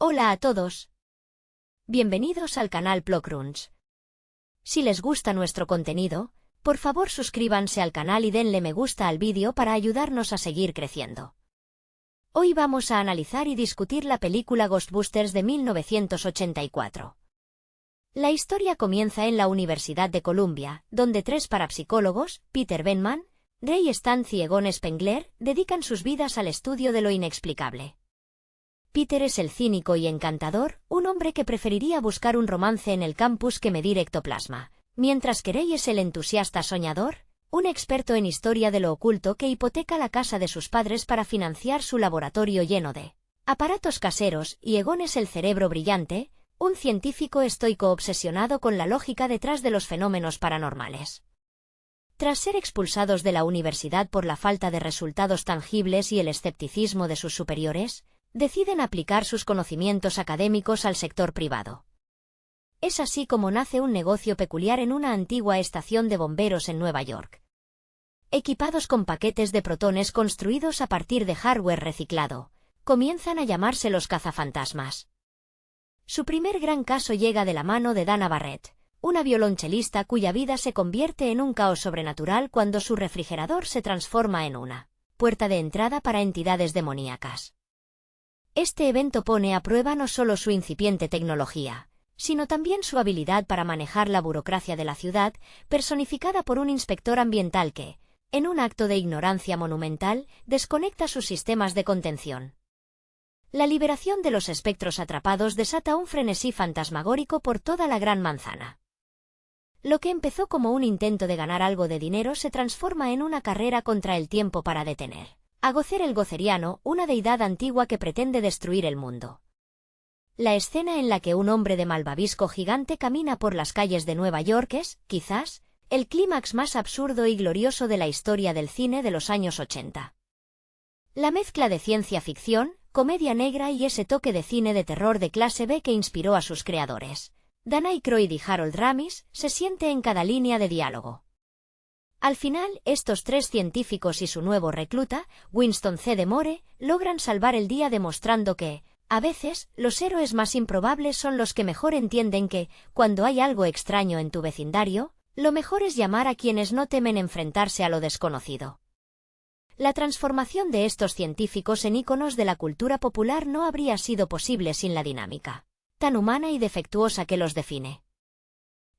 Hola a todos. Bienvenidos al canal Plocrunch. Si les gusta nuestro contenido, por favor suscríbanse al canal y denle me gusta al vídeo para ayudarnos a seguir creciendo. Hoy vamos a analizar y discutir la película Ghostbusters de 1984. La historia comienza en la Universidad de Columbia, donde tres parapsicólogos, Peter Venkman, Ray Stantz y Egon Spengler, dedican sus vidas al estudio de lo inexplicable. Peter es el cínico y encantador, un hombre que preferiría buscar un romance en el campus que medir ectoplasma, mientras que Ray es el entusiasta soñador, un experto en historia de lo oculto que hipoteca la casa de sus padres para financiar su laboratorio lleno de aparatos caseros, y Egon es el cerebro brillante, un científico estoico obsesionado con la lógica detrás de los fenómenos paranormales. Tras ser expulsados de la universidad por la falta de resultados tangibles y el escepticismo de sus superiores, deciden aplicar sus conocimientos académicos al sector privado. Es así como nace un negocio peculiar en una antigua estación de bomberos en Nueva York. Equipados con paquetes de protones construidos a partir de hardware reciclado, comienzan a llamarse los cazafantasmas. Su primer gran caso llega de la mano de Dana Barrett, una violonchelista cuya vida se convierte en un caos sobrenatural cuando su refrigerador se transforma en una puerta de entrada para entidades demoníacas. Este evento pone a prueba no solo su incipiente tecnología, sino también su habilidad para manejar la burocracia de la ciudad, personificada por un inspector ambiental que, en un acto de ignorancia monumental, desconecta sus sistemas de contención. La liberación de los espectros atrapados desata un frenesí fantasmagórico por toda la Gran Manzana. Lo que empezó como un intento de ganar algo de dinero se transforma en una carrera contra el tiempo para detener a Gozer el Gozeriano, una deidad antigua que pretende destruir el mundo. La escena en la que un hombre de malvavisco gigante camina por las calles de Nueva York es, quizás, el clímax más absurdo y glorioso de la historia del cine de los años 80. La mezcla de ciencia ficción, comedia negra y ese toque de cine de terror de clase B que inspiró a sus creadores, Dan Aykroyd y Harold Ramis, se siente en cada línea de diálogo. Al final, estos tres científicos y su nuevo recluta, Winston C. de More, logran salvar el día demostrando que, a veces, los héroes más improbables son los que mejor entienden que, cuando hay algo extraño en tu vecindario, lo mejor es llamar a quienes no temen enfrentarse a lo desconocido. La transformación de estos científicos en íconos de la cultura popular no habría sido posible sin la dinámica tan humana y defectuosa que los define.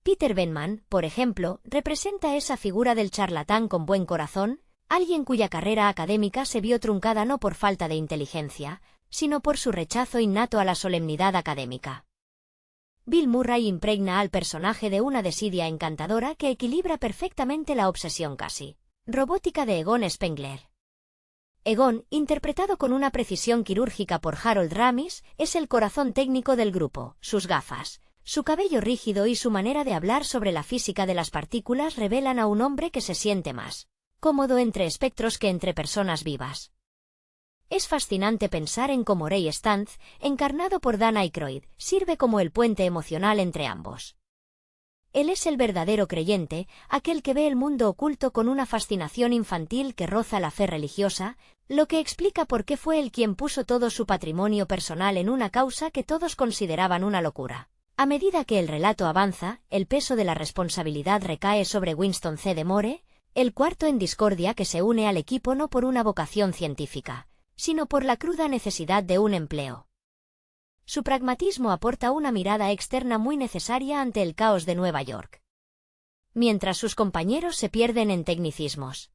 Peter Venkman, por ejemplo, representa esa figura del charlatán con buen corazón, alguien cuya carrera académica se vio truncada no por falta de inteligencia, sino por su rechazo innato a la solemnidad académica. Bill Murray impregna al personaje de una desidia encantadora que equilibra perfectamente la obsesión casi robótica de Egon Spengler. Egon, interpretado con una precisión quirúrgica por Harold Ramis, es el corazón técnico del grupo. Sus gafas, su cabello rígido y su manera de hablar sobre la física de las partículas revelan a un hombre que se siente más cómodo entre espectros que entre personas vivas. Es fascinante pensar en cómo Ray Stantz, encarnado por Dan Aykroyd, sirve como el puente emocional entre ambos. Él es el verdadero creyente, aquel que ve el mundo oculto con una fascinación infantil que roza la fe religiosa, lo que explica por qué fue él quien puso todo su patrimonio personal en una causa que todos consideraban una locura. A medida que el relato avanza, el peso de la responsabilidad recae sobre Winston C. de More, el cuarto en discordia que se une al equipo no por una vocación científica, sino por la cruda necesidad de un empleo. Su pragmatismo aporta una mirada externa muy necesaria ante el caos de Nueva York, mientras sus compañeros se pierden en tecnicismos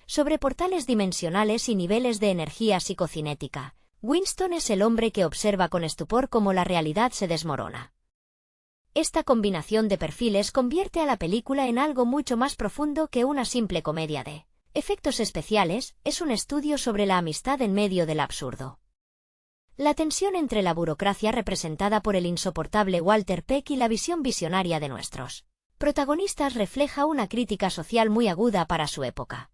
sobre portales dimensionales y niveles de energía psicocinética. Winston es el hombre que observa con estupor cómo la realidad se desmorona. Esta combinación de perfiles convierte a la película en algo mucho más profundo que una simple comedia de efectos especiales, es un estudio sobre la amistad en medio del absurdo. La tensión entre la burocracia representada por el insoportable Walter Peck y la visión visionaria de nuestros protagonistas refleja una crítica social muy aguda para su época.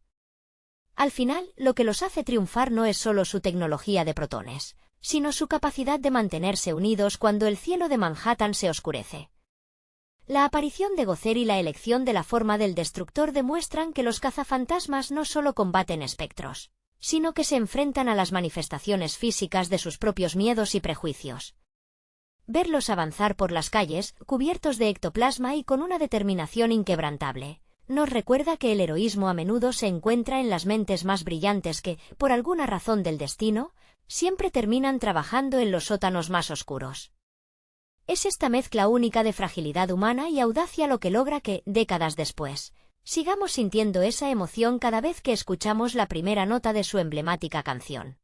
Al final, lo que los hace triunfar no es solo su tecnología de protones, sino su capacidad de mantenerse unidos cuando el cielo de Manhattan se oscurece. La aparición de Gozer y la elección de la forma del destructor demuestran que los cazafantasmas no solo combaten espectros, sino que se enfrentan a las manifestaciones físicas de sus propios miedos y prejuicios. Verlos avanzar por las calles, cubiertos de ectoplasma y con una determinación inquebrantable, nos recuerda que el heroísmo a menudo se encuentra en las mentes más brillantes que, por alguna razón del destino, siempre terminan trabajando en los sótanos más oscuros. Es esta mezcla única de fragilidad humana y audacia lo que logra que, décadas después, sigamos sintiendo esa emoción cada vez que escuchamos la primera nota de su emblemática canción.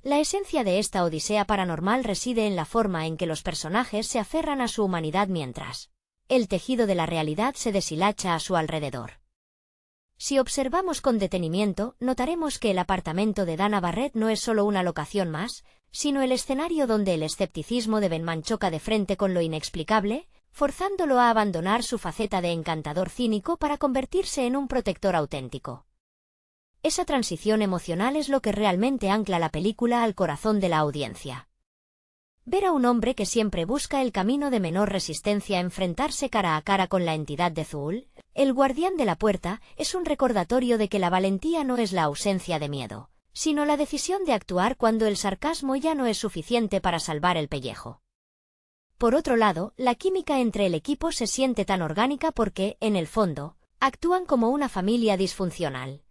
La esencia de esta odisea paranormal reside en la forma en que los personajes se aferran a su humanidad mientras el tejido de la realidad se deshilacha a su alrededor. Si observamos con detenimiento, notaremos que el apartamento de Dana Barrett no es solo una locación más, sino el escenario donde el escepticismo de Benman choca de frente con lo inexplicable, forzándolo a abandonar su faceta de encantador cínico para convertirse en un protector auténtico. Esa transición emocional es lo que realmente ancla la película al corazón de la audiencia. Ver a un hombre que siempre busca el camino de menor resistencia enfrentarse cara a cara con la entidad de Zuul, el guardián de la puerta, es un recordatorio de que la valentía no es la ausencia de miedo, sino la decisión de actuar cuando el sarcasmo ya no es suficiente para salvar el pellejo. Por otro lado, la química entre el equipo se siente tan orgánica porque, en el fondo, actúan como una familia disfuncional.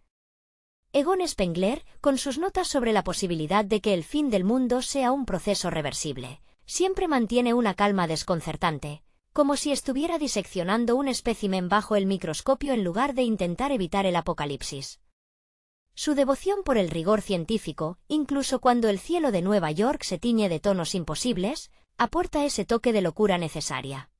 Egon Spengler, con sus notas sobre la posibilidad de que el fin del mundo sea un proceso reversible, siempre mantiene una calma desconcertante, como si estuviera diseccionando un espécimen bajo el microscopio en lugar de intentar evitar el apocalipsis. Su devoción por el rigor científico, incluso cuando el cielo de Nueva York se tiñe de tonos imposibles, aporta ese toque de locura necesaria.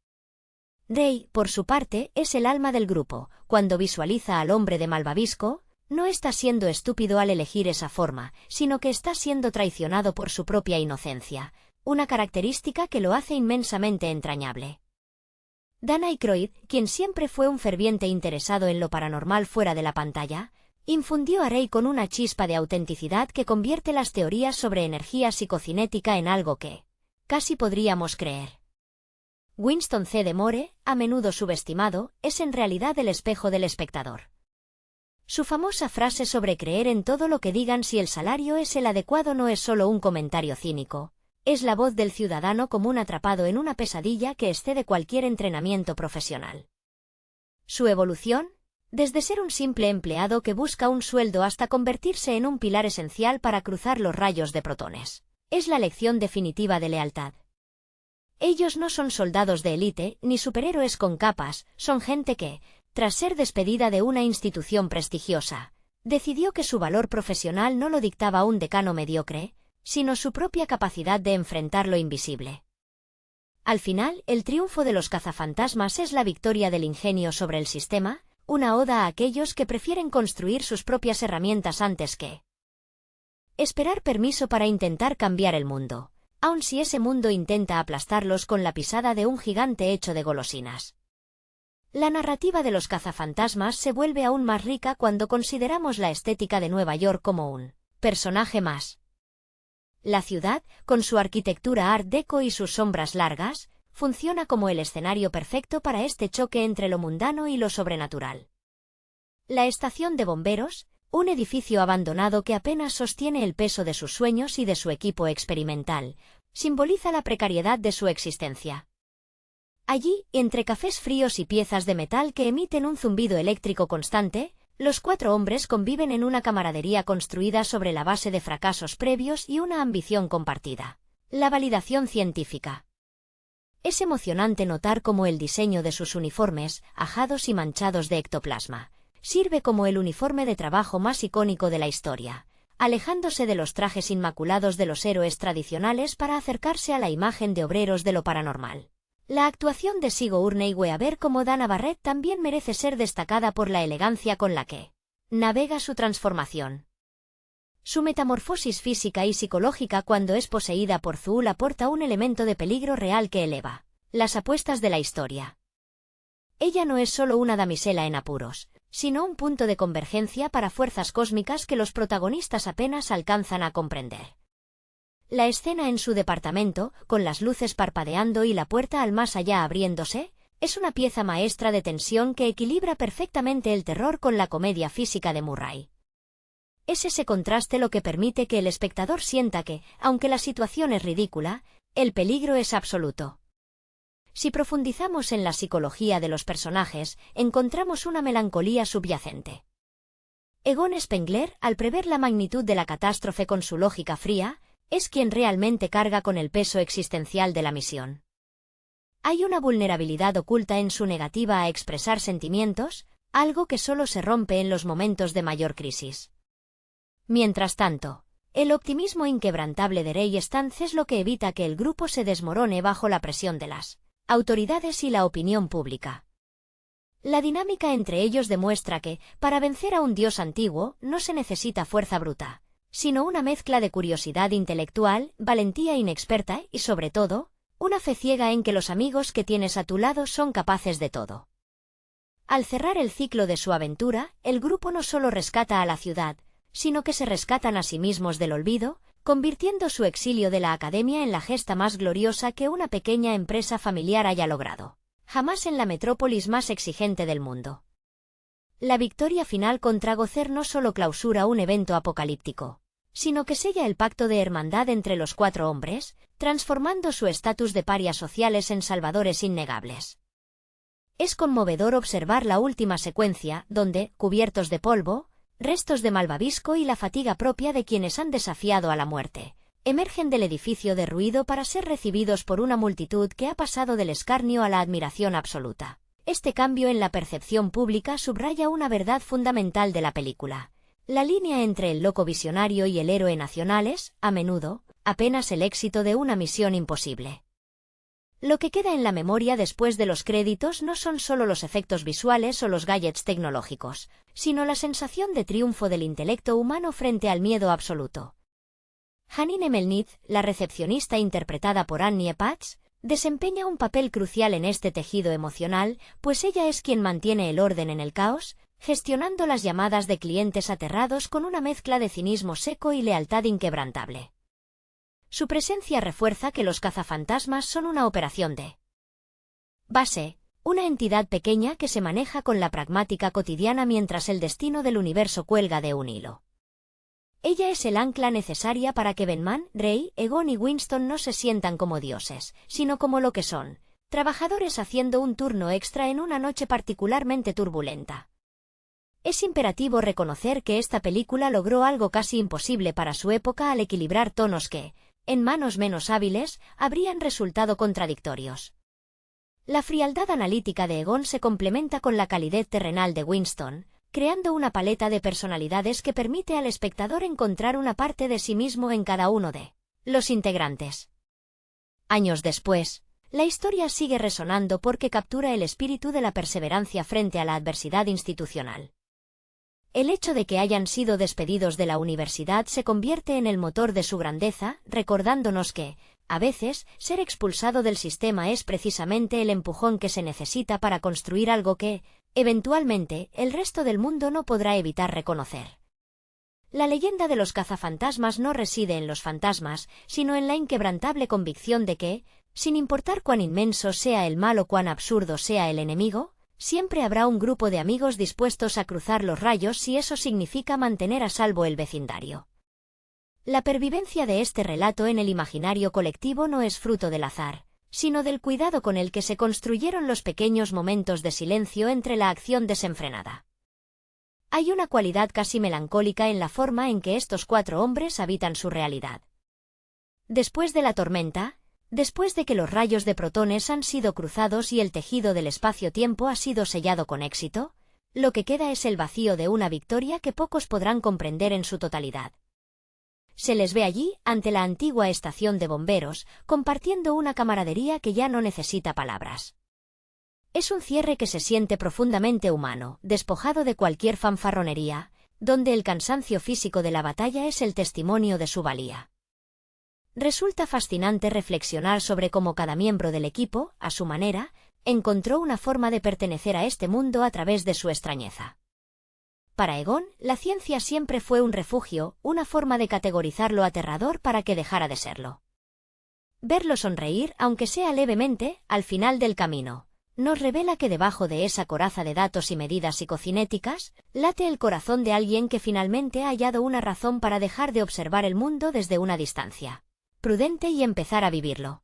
Ray, por su parte, es el alma del grupo. Cuando visualiza al hombre de malvavisco, no está siendo estúpido al elegir esa forma, sino que está siendo traicionado por su propia inocencia, una característica que lo hace inmensamente entrañable. Dan Aykroyd, quien siempre fue un ferviente interesado en lo paranormal fuera de la pantalla, infundió a Ray con una chispa de autenticidad que convierte las teorías sobre energía psicocinética en algo que casi podríamos creer. Winston C. de Moore, a menudo subestimado, es en realidad el espejo del espectador. Su famosa frase sobre creer en todo lo que digan si el salario es el adecuado no es solo un comentario cínico, es la voz del ciudadano común atrapado en una pesadilla que excede cualquier entrenamiento profesional. Su evolución, desde ser un simple empleado que busca un sueldo hasta convertirse en un pilar esencial para cruzar los rayos de protones, es la lección definitiva de lealtad. Ellos no son soldados de élite ni superhéroes con capas, son gente que, tras ser despedida de una institución prestigiosa, decidió que su valor profesional no lo dictaba un decano mediocre, sino su propia capacidad de enfrentar lo invisible. Al final, el triunfo de los cazafantasmas es la victoria del ingenio sobre el sistema, una oda a aquellos que prefieren construir sus propias herramientas antes que esperar permiso para intentar cambiar el mundo, aun si ese mundo intenta aplastarlos con la pisada de un gigante hecho de golosinas. La narrativa de los cazafantasmas se vuelve aún más rica cuando consideramos la estética de Nueva York como un personaje más. La ciudad, con su arquitectura Art Deco y sus sombras largas, funciona como el escenario perfecto para este choque entre lo mundano y lo sobrenatural. La estación de bomberos, un edificio abandonado que apenas sostiene el peso de sus sueños y de su equipo experimental, simboliza la precariedad de su existencia. Allí, entre cafés fríos y piezas de metal que emiten un zumbido eléctrico constante, los 4 hombres conviven en una camaradería construida sobre la base de fracasos previos y una ambición compartida: la validación científica. Es emocionante notar cómo el diseño de sus uniformes, ajados y manchados de ectoplasma, sirve como el uniforme de trabajo más icónico de la historia, alejándose de los trajes inmaculados de los héroes tradicionales para acercarse a la imagen de obreros de lo paranormal. La actuación de Sigourney Weaver como Dana Barrett también merece ser destacada por la elegancia con la que navega su transformación. Su metamorfosis física y psicológica cuando es poseída por Zuul aporta un elemento de peligro real que eleva las apuestas de la historia. Ella no es solo una damisela en apuros, sino un punto de convergencia para fuerzas cósmicas que los protagonistas apenas alcanzan a comprender. La escena en su departamento, con las luces parpadeando y la puerta al más allá abriéndose, es una pieza maestra de tensión que equilibra perfectamente el terror con la comedia física de Murray. Es ese contraste lo que permite que el espectador sienta que, aunque la situación es ridícula, el peligro es absoluto. Si profundizamos en la psicología de los personajes, encontramos una melancolía subyacente. Egon Spengler, al prever la magnitud de la catástrofe con su lógica fría, es quien realmente carga con el peso existencial de la misión. Hay una vulnerabilidad oculta en su negativa a expresar sentimientos, algo que solo se rompe en los momentos de mayor crisis. Mientras tanto, el optimismo inquebrantable de Ray Stantz es lo que evita que el grupo se desmorone bajo la presión de las autoridades y la opinión pública. La dinámica entre ellos demuestra que, para vencer a un dios antiguo, no se necesita fuerza bruta, sino una mezcla de curiosidad intelectual, valentía inexperta y, sobre todo, una fe ciega en que los amigos que tienes a tu lado son capaces de todo. Al cerrar el ciclo de su aventura, el grupo no solo rescata a la ciudad, sino que se rescatan a sí mismos del olvido, convirtiendo su exilio de la academia en la gesta más gloriosa que una pequeña empresa familiar haya logrado, jamás en la metrópolis más exigente del mundo. La victoria final contra Gozer no solo clausura un evento apocalíptico, sino que sella el pacto de hermandad entre los 4 hombres, transformando su estatus de parias sociales en salvadores innegables. Es conmovedor observar la última secuencia, donde, cubiertos de polvo, restos de malvavisco y la fatiga propia de quienes han desafiado a la muerte, emergen del edificio derruido para ser recibidos por una multitud que ha pasado del escarnio a la admiración absoluta. Este cambio en la percepción pública subraya una verdad fundamental de la película. La línea entre el loco visionario y el héroe nacional es, a menudo, apenas el éxito de una misión imposible. Lo que queda en la memoria después de los créditos no son solo los efectos visuales o los gadgets tecnológicos, sino la sensación de triunfo del intelecto humano frente al miedo absoluto. Janine Melnitz, la recepcionista interpretada por Annie Potts, desempeña un papel crucial en este tejido emocional, pues ella es quien mantiene el orden en el caos, gestionando las llamadas de clientes aterrados con una mezcla de cinismo seco y lealtad inquebrantable. Su presencia refuerza que los cazafantasmas son una operación de base, una entidad pequeña que se maneja con la pragmática cotidiana mientras el destino del universo cuelga de un hilo. Ella es el ancla necesaria para que Benman, Ray, Egon y Winston no se sientan como dioses, sino como lo que son, trabajadores haciendo un turno extra en una noche particularmente turbulenta. Es imperativo reconocer que esta película logró algo casi imposible para su época al equilibrar tonos que, en manos menos hábiles, habrían resultado contradictorios. La frialdad analítica de Egon se complementa con la calidez terrenal de Winston, creando una paleta de personalidades que permite al espectador encontrar una parte de sí mismo en cada uno de los integrantes. Años después, la historia sigue resonando porque captura el espíritu de la perseverancia frente a la adversidad institucional. El hecho de que hayan sido despedidos de la universidad se convierte en el motor de su grandeza, recordándonos que, a veces, ser expulsado del sistema es precisamente el empujón que se necesita para construir algo que, eventualmente, el resto del mundo no podrá evitar reconocer. La leyenda de los cazafantasmas no reside en los fantasmas, sino en la inquebrantable convicción de que, sin importar cuán inmenso sea el mal o cuán absurdo sea el enemigo, siempre habrá un grupo de amigos dispuestos a cruzar los rayos si eso significa mantener a salvo el vecindario. La pervivencia de este relato en el imaginario colectivo no es fruto del azar, sino del cuidado con el que se construyeron los pequeños momentos de silencio entre la acción desenfrenada. Hay una cualidad casi melancólica en la forma en que estos 4 hombres habitan su realidad. Después de la tormenta, después de que los rayos de protones han sido cruzados y el tejido del espacio-tiempo ha sido sellado con éxito, lo que queda es el vacío de una victoria que pocos podrán comprender en su totalidad. Se les ve allí, ante la antigua estación de bomberos, compartiendo una camaradería que ya no necesita palabras. Es un cierre que se siente profundamente humano, despojado de cualquier fanfarronería, donde el cansancio físico de la batalla es el testimonio de su valía. Resulta fascinante reflexionar sobre cómo cada miembro del equipo, a su manera, encontró una forma de pertenecer a este mundo a través de su extrañeza. Para Egon, la ciencia siempre fue un refugio, una forma de categorizar lo aterrador para que dejara de serlo. Verlo sonreír, aunque sea levemente, al final del camino, nos revela que debajo de esa coraza de datos y medidas psicocinéticas, late el corazón de alguien que finalmente ha hallado una razón para dejar de observar el mundo desde una distancia prudente y empezar a vivirlo.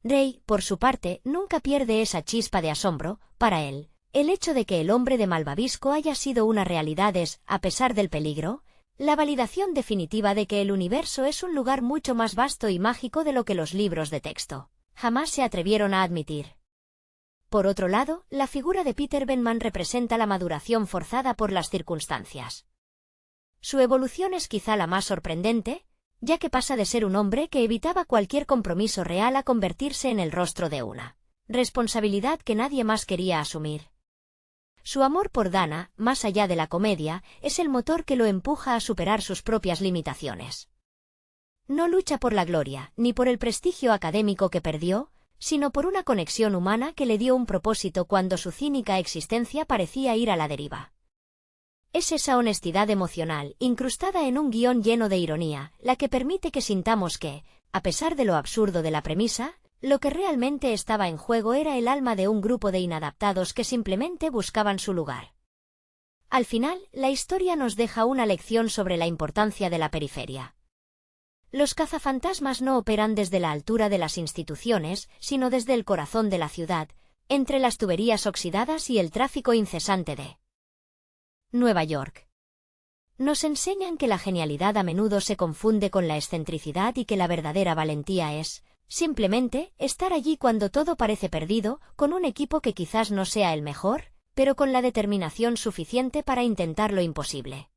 Ray, por su parte, nunca pierde esa chispa de asombro. Para él, el hecho de que el hombre de Malvavisco haya sido una realidad es, a pesar del peligro, la validación definitiva de que el universo es un lugar mucho más vasto y mágico de lo que los libros de texto jamás se atrevieron a admitir. Por otro lado, la figura de Peter Venkman representa la maduración forzada por las circunstancias. Su evolución es quizá la más sorprendente, ya que pasa de ser un hombre que evitaba cualquier compromiso real a convertirse en el rostro de una responsabilidad que nadie más quería asumir. Su amor por Dana, más allá de la comedia, es el motor que lo empuja a superar sus propias limitaciones. No lucha por la gloria, ni por el prestigio académico que perdió, sino por una conexión humana que le dio un propósito cuando su cínica existencia parecía ir a la deriva. Es esa honestidad emocional, incrustada en un guión lleno de ironía, la que permite que sintamos que, a pesar de lo absurdo de la premisa, lo que realmente estaba en juego era el alma de un grupo de inadaptados que simplemente buscaban su lugar. Al final, la historia nos deja una lección sobre la importancia de la periferia. Los cazafantasmas no operan desde la altura de las instituciones, sino desde el corazón de la ciudad, entre las tuberías oxidadas y el tráfico incesante de Nueva York. Nos enseñan que la genialidad a menudo se confunde con la excentricidad y que la verdadera valentía es, simplemente, estar allí cuando todo parece perdido, con un equipo que quizás no sea el mejor, pero con la determinación suficiente para intentar lo imposible.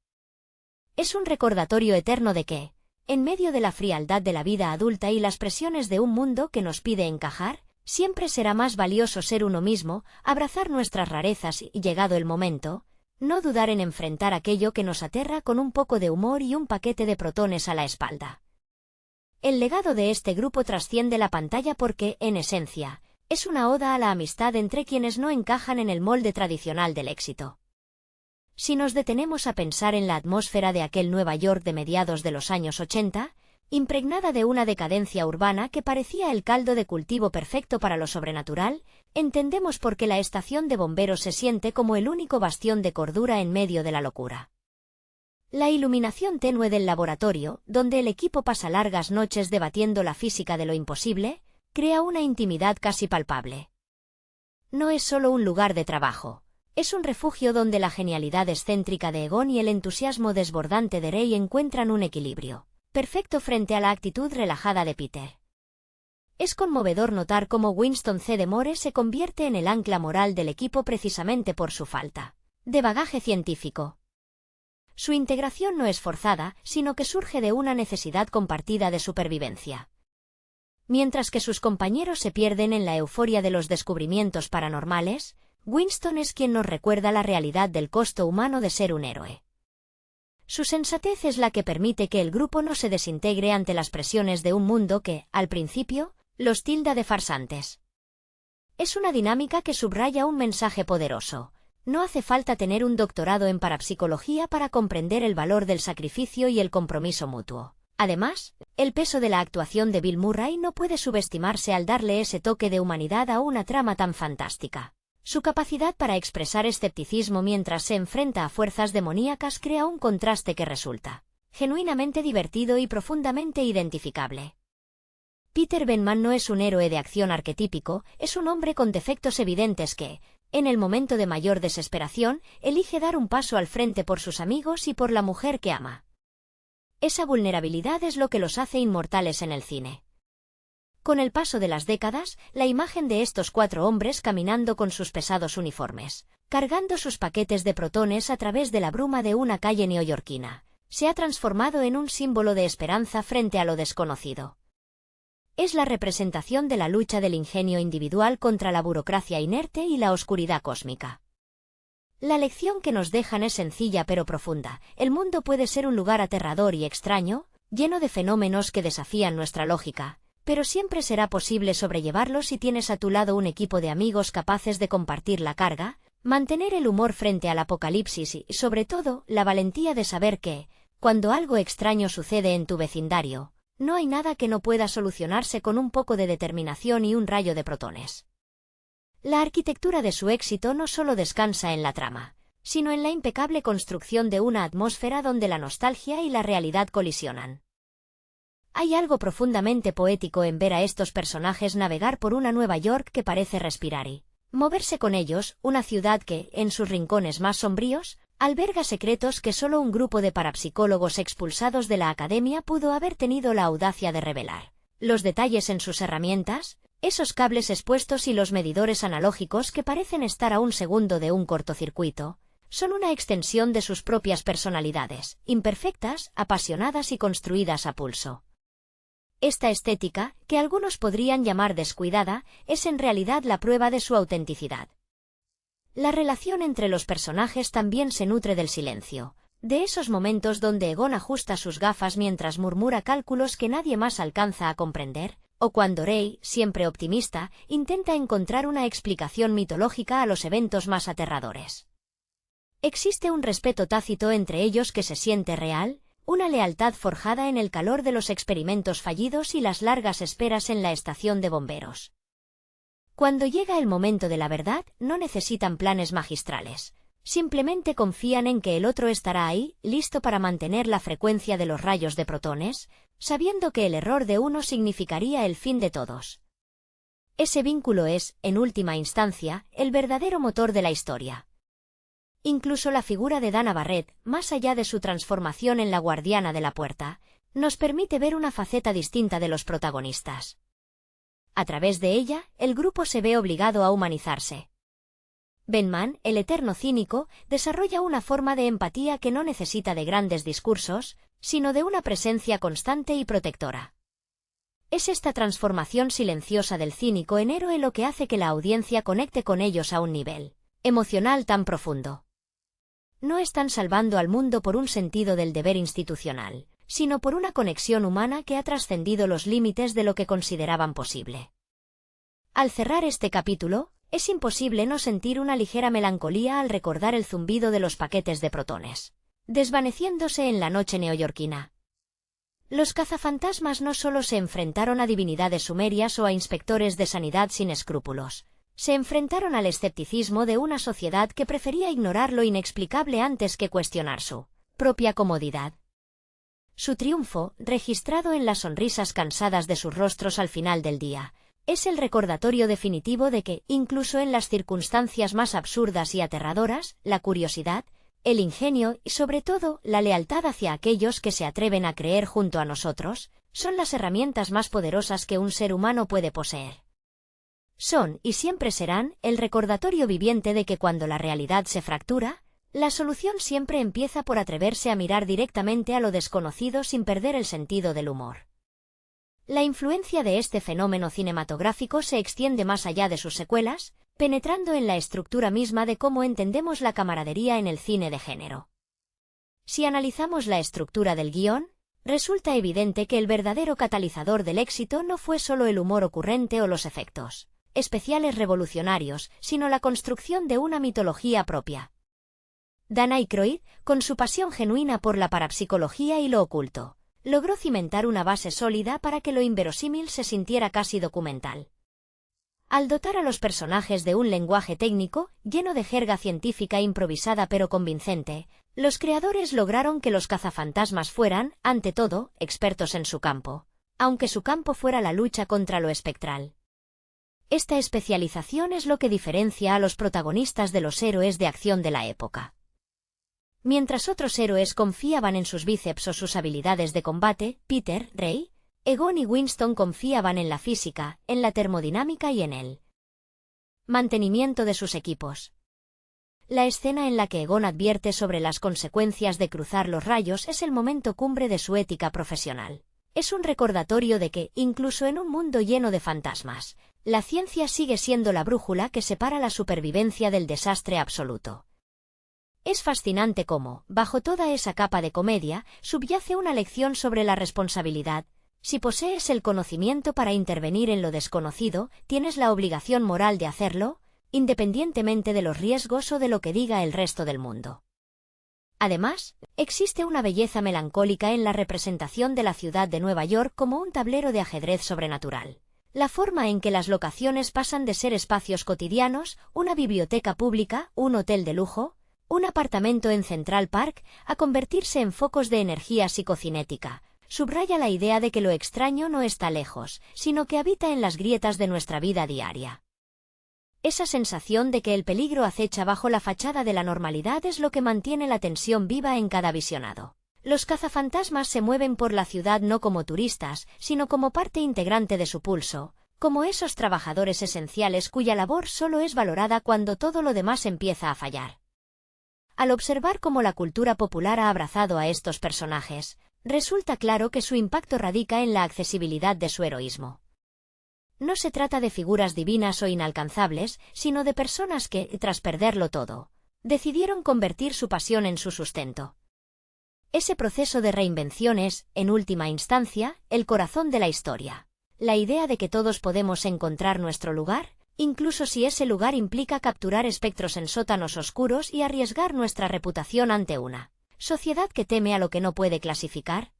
Es un recordatorio eterno de que, en medio de la frialdad de la vida adulta y las presiones de un mundo que nos pide encajar, siempre será más valioso ser uno mismo, abrazar nuestras rarezas y, llegado el momento, no dudar en enfrentar aquello que nos aterra con un poco de humor y un paquete de protones a la espalda. El legado de este grupo trasciende la pantalla porque, en esencia, es una oda a la amistad entre quienes no encajan en el molde tradicional del éxito. Si nos detenemos a pensar en la atmósfera de aquel Nueva York de mediados de los años 80, impregnada de una decadencia urbana que parecía el caldo de cultivo perfecto para lo sobrenatural, entendemos por qué la estación de bomberos se siente como el único bastión de cordura en medio de la locura. La iluminación tenue del laboratorio, donde el equipo pasa largas noches debatiendo la física de lo imposible, crea una intimidad casi palpable. No es solo un lugar de trabajo. Es un refugio donde la genialidad excéntrica de Egon y el entusiasmo desbordante de Ray encuentran un equilibrio perfecto frente a la actitud relajada de Peter. Es conmovedor notar cómo Winston C. de More se convierte en el ancla moral del equipo precisamente por su falta de bagaje científico. Su integración no es forzada, sino que surge de una necesidad compartida de supervivencia. Mientras que sus compañeros se pierden en la euforia de los descubrimientos paranormales, Winston es quien nos recuerda la realidad del costo humano de ser un héroe. Su sensatez es la que permite que el grupo no se desintegre ante las presiones de un mundo que, al principio, los tilda de farsantes. Es una dinámica que subraya un mensaje poderoso. No hace falta tener un doctorado en parapsicología para comprender el valor del sacrificio y el compromiso mutuo. Además, el peso de la actuación de Bill Murray no puede subestimarse al darle ese toque de humanidad a una trama tan fantástica. Su capacidad para expresar escepticismo mientras se enfrenta a fuerzas demoníacas crea un contraste que resulta genuinamente divertido y profundamente identificable. Peter Venkman no es un héroe de acción arquetípico, es un hombre con defectos evidentes que, en el momento de mayor desesperación, elige dar un paso al frente por sus amigos y por la mujer que ama. Esa vulnerabilidad es lo que los hace inmortales en el cine. Con el paso de las décadas, la imagen de estos 4 hombres caminando con sus pesados uniformes, cargando sus paquetes de protones a través de la bruma de una calle neoyorquina, se ha transformado en un símbolo de esperanza frente a lo desconocido. Es la representación de la lucha del ingenio individual contra la burocracia inerte y la oscuridad cósmica. La lección que nos dejan es sencilla pero profunda. El mundo puede ser un lugar aterrador y extraño, lleno de fenómenos que desafían nuestra lógica, pero siempre será posible sobrellevarlos si tienes a tu lado un equipo de amigos capaces de compartir la carga, mantener el humor frente al apocalipsis y, sobre todo, la valentía de saber que, cuando algo extraño sucede en tu vecindario, no hay nada que no pueda solucionarse con un poco de determinación y un rayo de protones. La arquitectura de su éxito no solo descansa en la trama, sino en la impecable construcción de una atmósfera donde la nostalgia y la realidad colisionan. Hay algo profundamente poético en ver a estos personajes navegar por una Nueva York que parece respirar y moverse con ellos, una ciudad que, en sus rincones más sombríos, alberga secretos que solo un grupo de parapsicólogos expulsados de la academia pudo haber tenido la audacia de revelar. Los detalles en sus herramientas, esos cables expuestos y los medidores analógicos que parecen estar a un segundo de un cortocircuito, son una extensión de sus propias personalidades, imperfectas, apasionadas y construidas a pulso. Esta estética, que algunos podrían llamar descuidada, es en realidad la prueba de su autenticidad. La relación entre los personajes también se nutre del silencio, de esos momentos donde Egon ajusta sus gafas mientras murmura cálculos que nadie más alcanza a comprender, o cuando Rey, siempre optimista, intenta encontrar una explicación mitológica a los eventos más aterradores. Existe un respeto tácito entre ellos que se siente real, una lealtad forjada en el calor de los experimentos fallidos y las largas esperas en la estación de bomberos. Cuando llega el momento de la verdad, no necesitan planes magistrales. Simplemente confían en que el otro estará ahí, listo para mantener la frecuencia de los rayos de protones, sabiendo que el error de uno significaría el fin de todos. Ese vínculo es, en última instancia, el verdadero motor de la historia. Incluso la figura de Dana Barrett, más allá de su transformación en la guardiana de la puerta, nos permite ver una faceta distinta de los protagonistas. A través de ella, el grupo se ve obligado a humanizarse. Ben Mann, el eterno cínico, desarrolla una forma de empatía que no necesita de grandes discursos, sino de una presencia constante y protectora. Es esta transformación silenciosa del cínico en héroe lo que hace que la audiencia conecte con ellos a un nivel emocional tan profundo. No están salvando al mundo por un sentido del deber institucional, sino por una conexión humana que ha trascendido los límites de lo que consideraban posible. Al cerrar este capítulo, es imposible no sentir una ligera melancolía al recordar el zumbido de los paquetes de protones, desvaneciéndose en la noche neoyorquina. Los cazafantasmas no solo se enfrentaron a divinidades sumerias o a inspectores de sanidad sin escrúpulos, se enfrentaron al escepticismo de una sociedad que prefería ignorar lo inexplicable antes que cuestionar su propia comodidad. Su triunfo, registrado en las sonrisas cansadas de sus rostros al final del día, es el recordatorio definitivo de que, incluso en las circunstancias más absurdas y aterradoras, la curiosidad, el ingenio y, sobre todo, la lealtad hacia aquellos que se atreven a creer junto a nosotros, son las herramientas más poderosas que un ser humano puede poseer. Son, y siempre serán, el recordatorio viviente de que cuando la realidad se fractura, la solución siempre empieza por atreverse a mirar directamente a lo desconocido sin perder el sentido del humor. La influencia de este fenómeno cinematográfico se extiende más allá de sus secuelas, penetrando en la estructura misma de cómo entendemos la camaradería en el cine de género. Si analizamos la estructura del guión, resulta evidente que el verdadero catalizador del éxito no fue solo el humor ocurrente o los efectos especiales revolucionarios, sino la construcción de una mitología propia. Dan Aykroyd, con su pasión genuina por la parapsicología y lo oculto, logró cimentar una base sólida para que lo inverosímil se sintiera casi documental. Al dotar a los personajes de un lenguaje técnico, lleno de jerga científica improvisada pero convincente, los creadores lograron que los cazafantasmas fueran, ante todo, expertos en su campo, aunque su campo fuera la lucha contra lo espectral. Esta especialización es lo que diferencia a los protagonistas de los héroes de acción de la época. Mientras otros héroes confiaban en sus bíceps o sus habilidades de combate, Peter, Rey, Egon y Winston confiaban en la física, en la termodinámica y en el mantenimiento de sus equipos. La escena en la que Egon advierte sobre las consecuencias de cruzar los rayos es el momento cumbre de su ética profesional. Es un recordatorio de que, incluso en un mundo lleno de fantasmas, la ciencia sigue siendo la brújula que separa la supervivencia del desastre absoluto. Es fascinante cómo, bajo toda esa capa de comedia, subyace una lección sobre la responsabilidad. Si posees el conocimiento para intervenir en lo desconocido, tienes la obligación moral de hacerlo, independientemente de los riesgos o de lo que diga el resto del mundo. Además, existe una belleza melancólica en la representación de la ciudad de Nueva York como un tablero de ajedrez sobrenatural. La forma en que las locaciones pasan de ser espacios cotidianos, una biblioteca pública, un hotel de lujo, un apartamento en Central Park, a convertirse en focos de energía psicocinética, subraya la idea de que lo extraño no está lejos, sino que habita en las grietas de nuestra vida diaria. Esa sensación de que el peligro acecha bajo la fachada de la normalidad es lo que mantiene la tensión viva en cada visionado. Los cazafantasmas se mueven por la ciudad no como turistas, sino como parte integrante de su pulso, como esos trabajadores esenciales cuya labor solo es valorada cuando todo lo demás empieza a fallar. Al observar cómo la cultura popular ha abrazado a estos personajes, resulta claro que su impacto radica en la accesibilidad de su heroísmo. No se trata de figuras divinas o inalcanzables, sino de personas que, tras perderlo todo, decidieron convertir su pasión en su sustento. Ese proceso de reinvención es, en última instancia, el corazón de la historia. La idea de que todos podemos encontrar nuestro lugar, incluso si ese lugar implica capturar espectros en sótanos oscuros y arriesgar nuestra reputación ante una sociedad que teme a lo que no puede clasificar.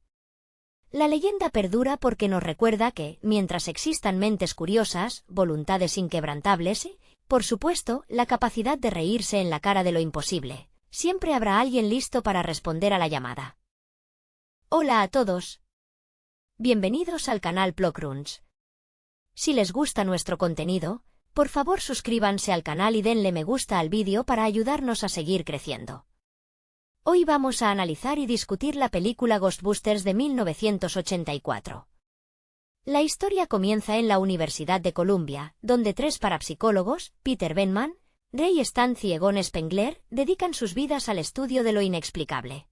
La leyenda perdura porque nos recuerda que, mientras existan mentes curiosas, voluntades inquebrantables y, por supuesto, la capacidad de reírse en la cara de lo imposible, siempre habrá alguien listo para responder a la llamada. Hola a todos. Bienvenidos al canal Plockruns. Si les gusta nuestro contenido, por favor suscríbanse al canal y denle me gusta al vídeo para ayudarnos a seguir creciendo. Hoy vamos a analizar y discutir la película Ghostbusters de 1984. La historia comienza en la Universidad de Columbia, donde tres parapsicólogos, Peter Venkman, Ray Stantz y Egon Spengler, dedican sus vidas al estudio de lo inexplicable.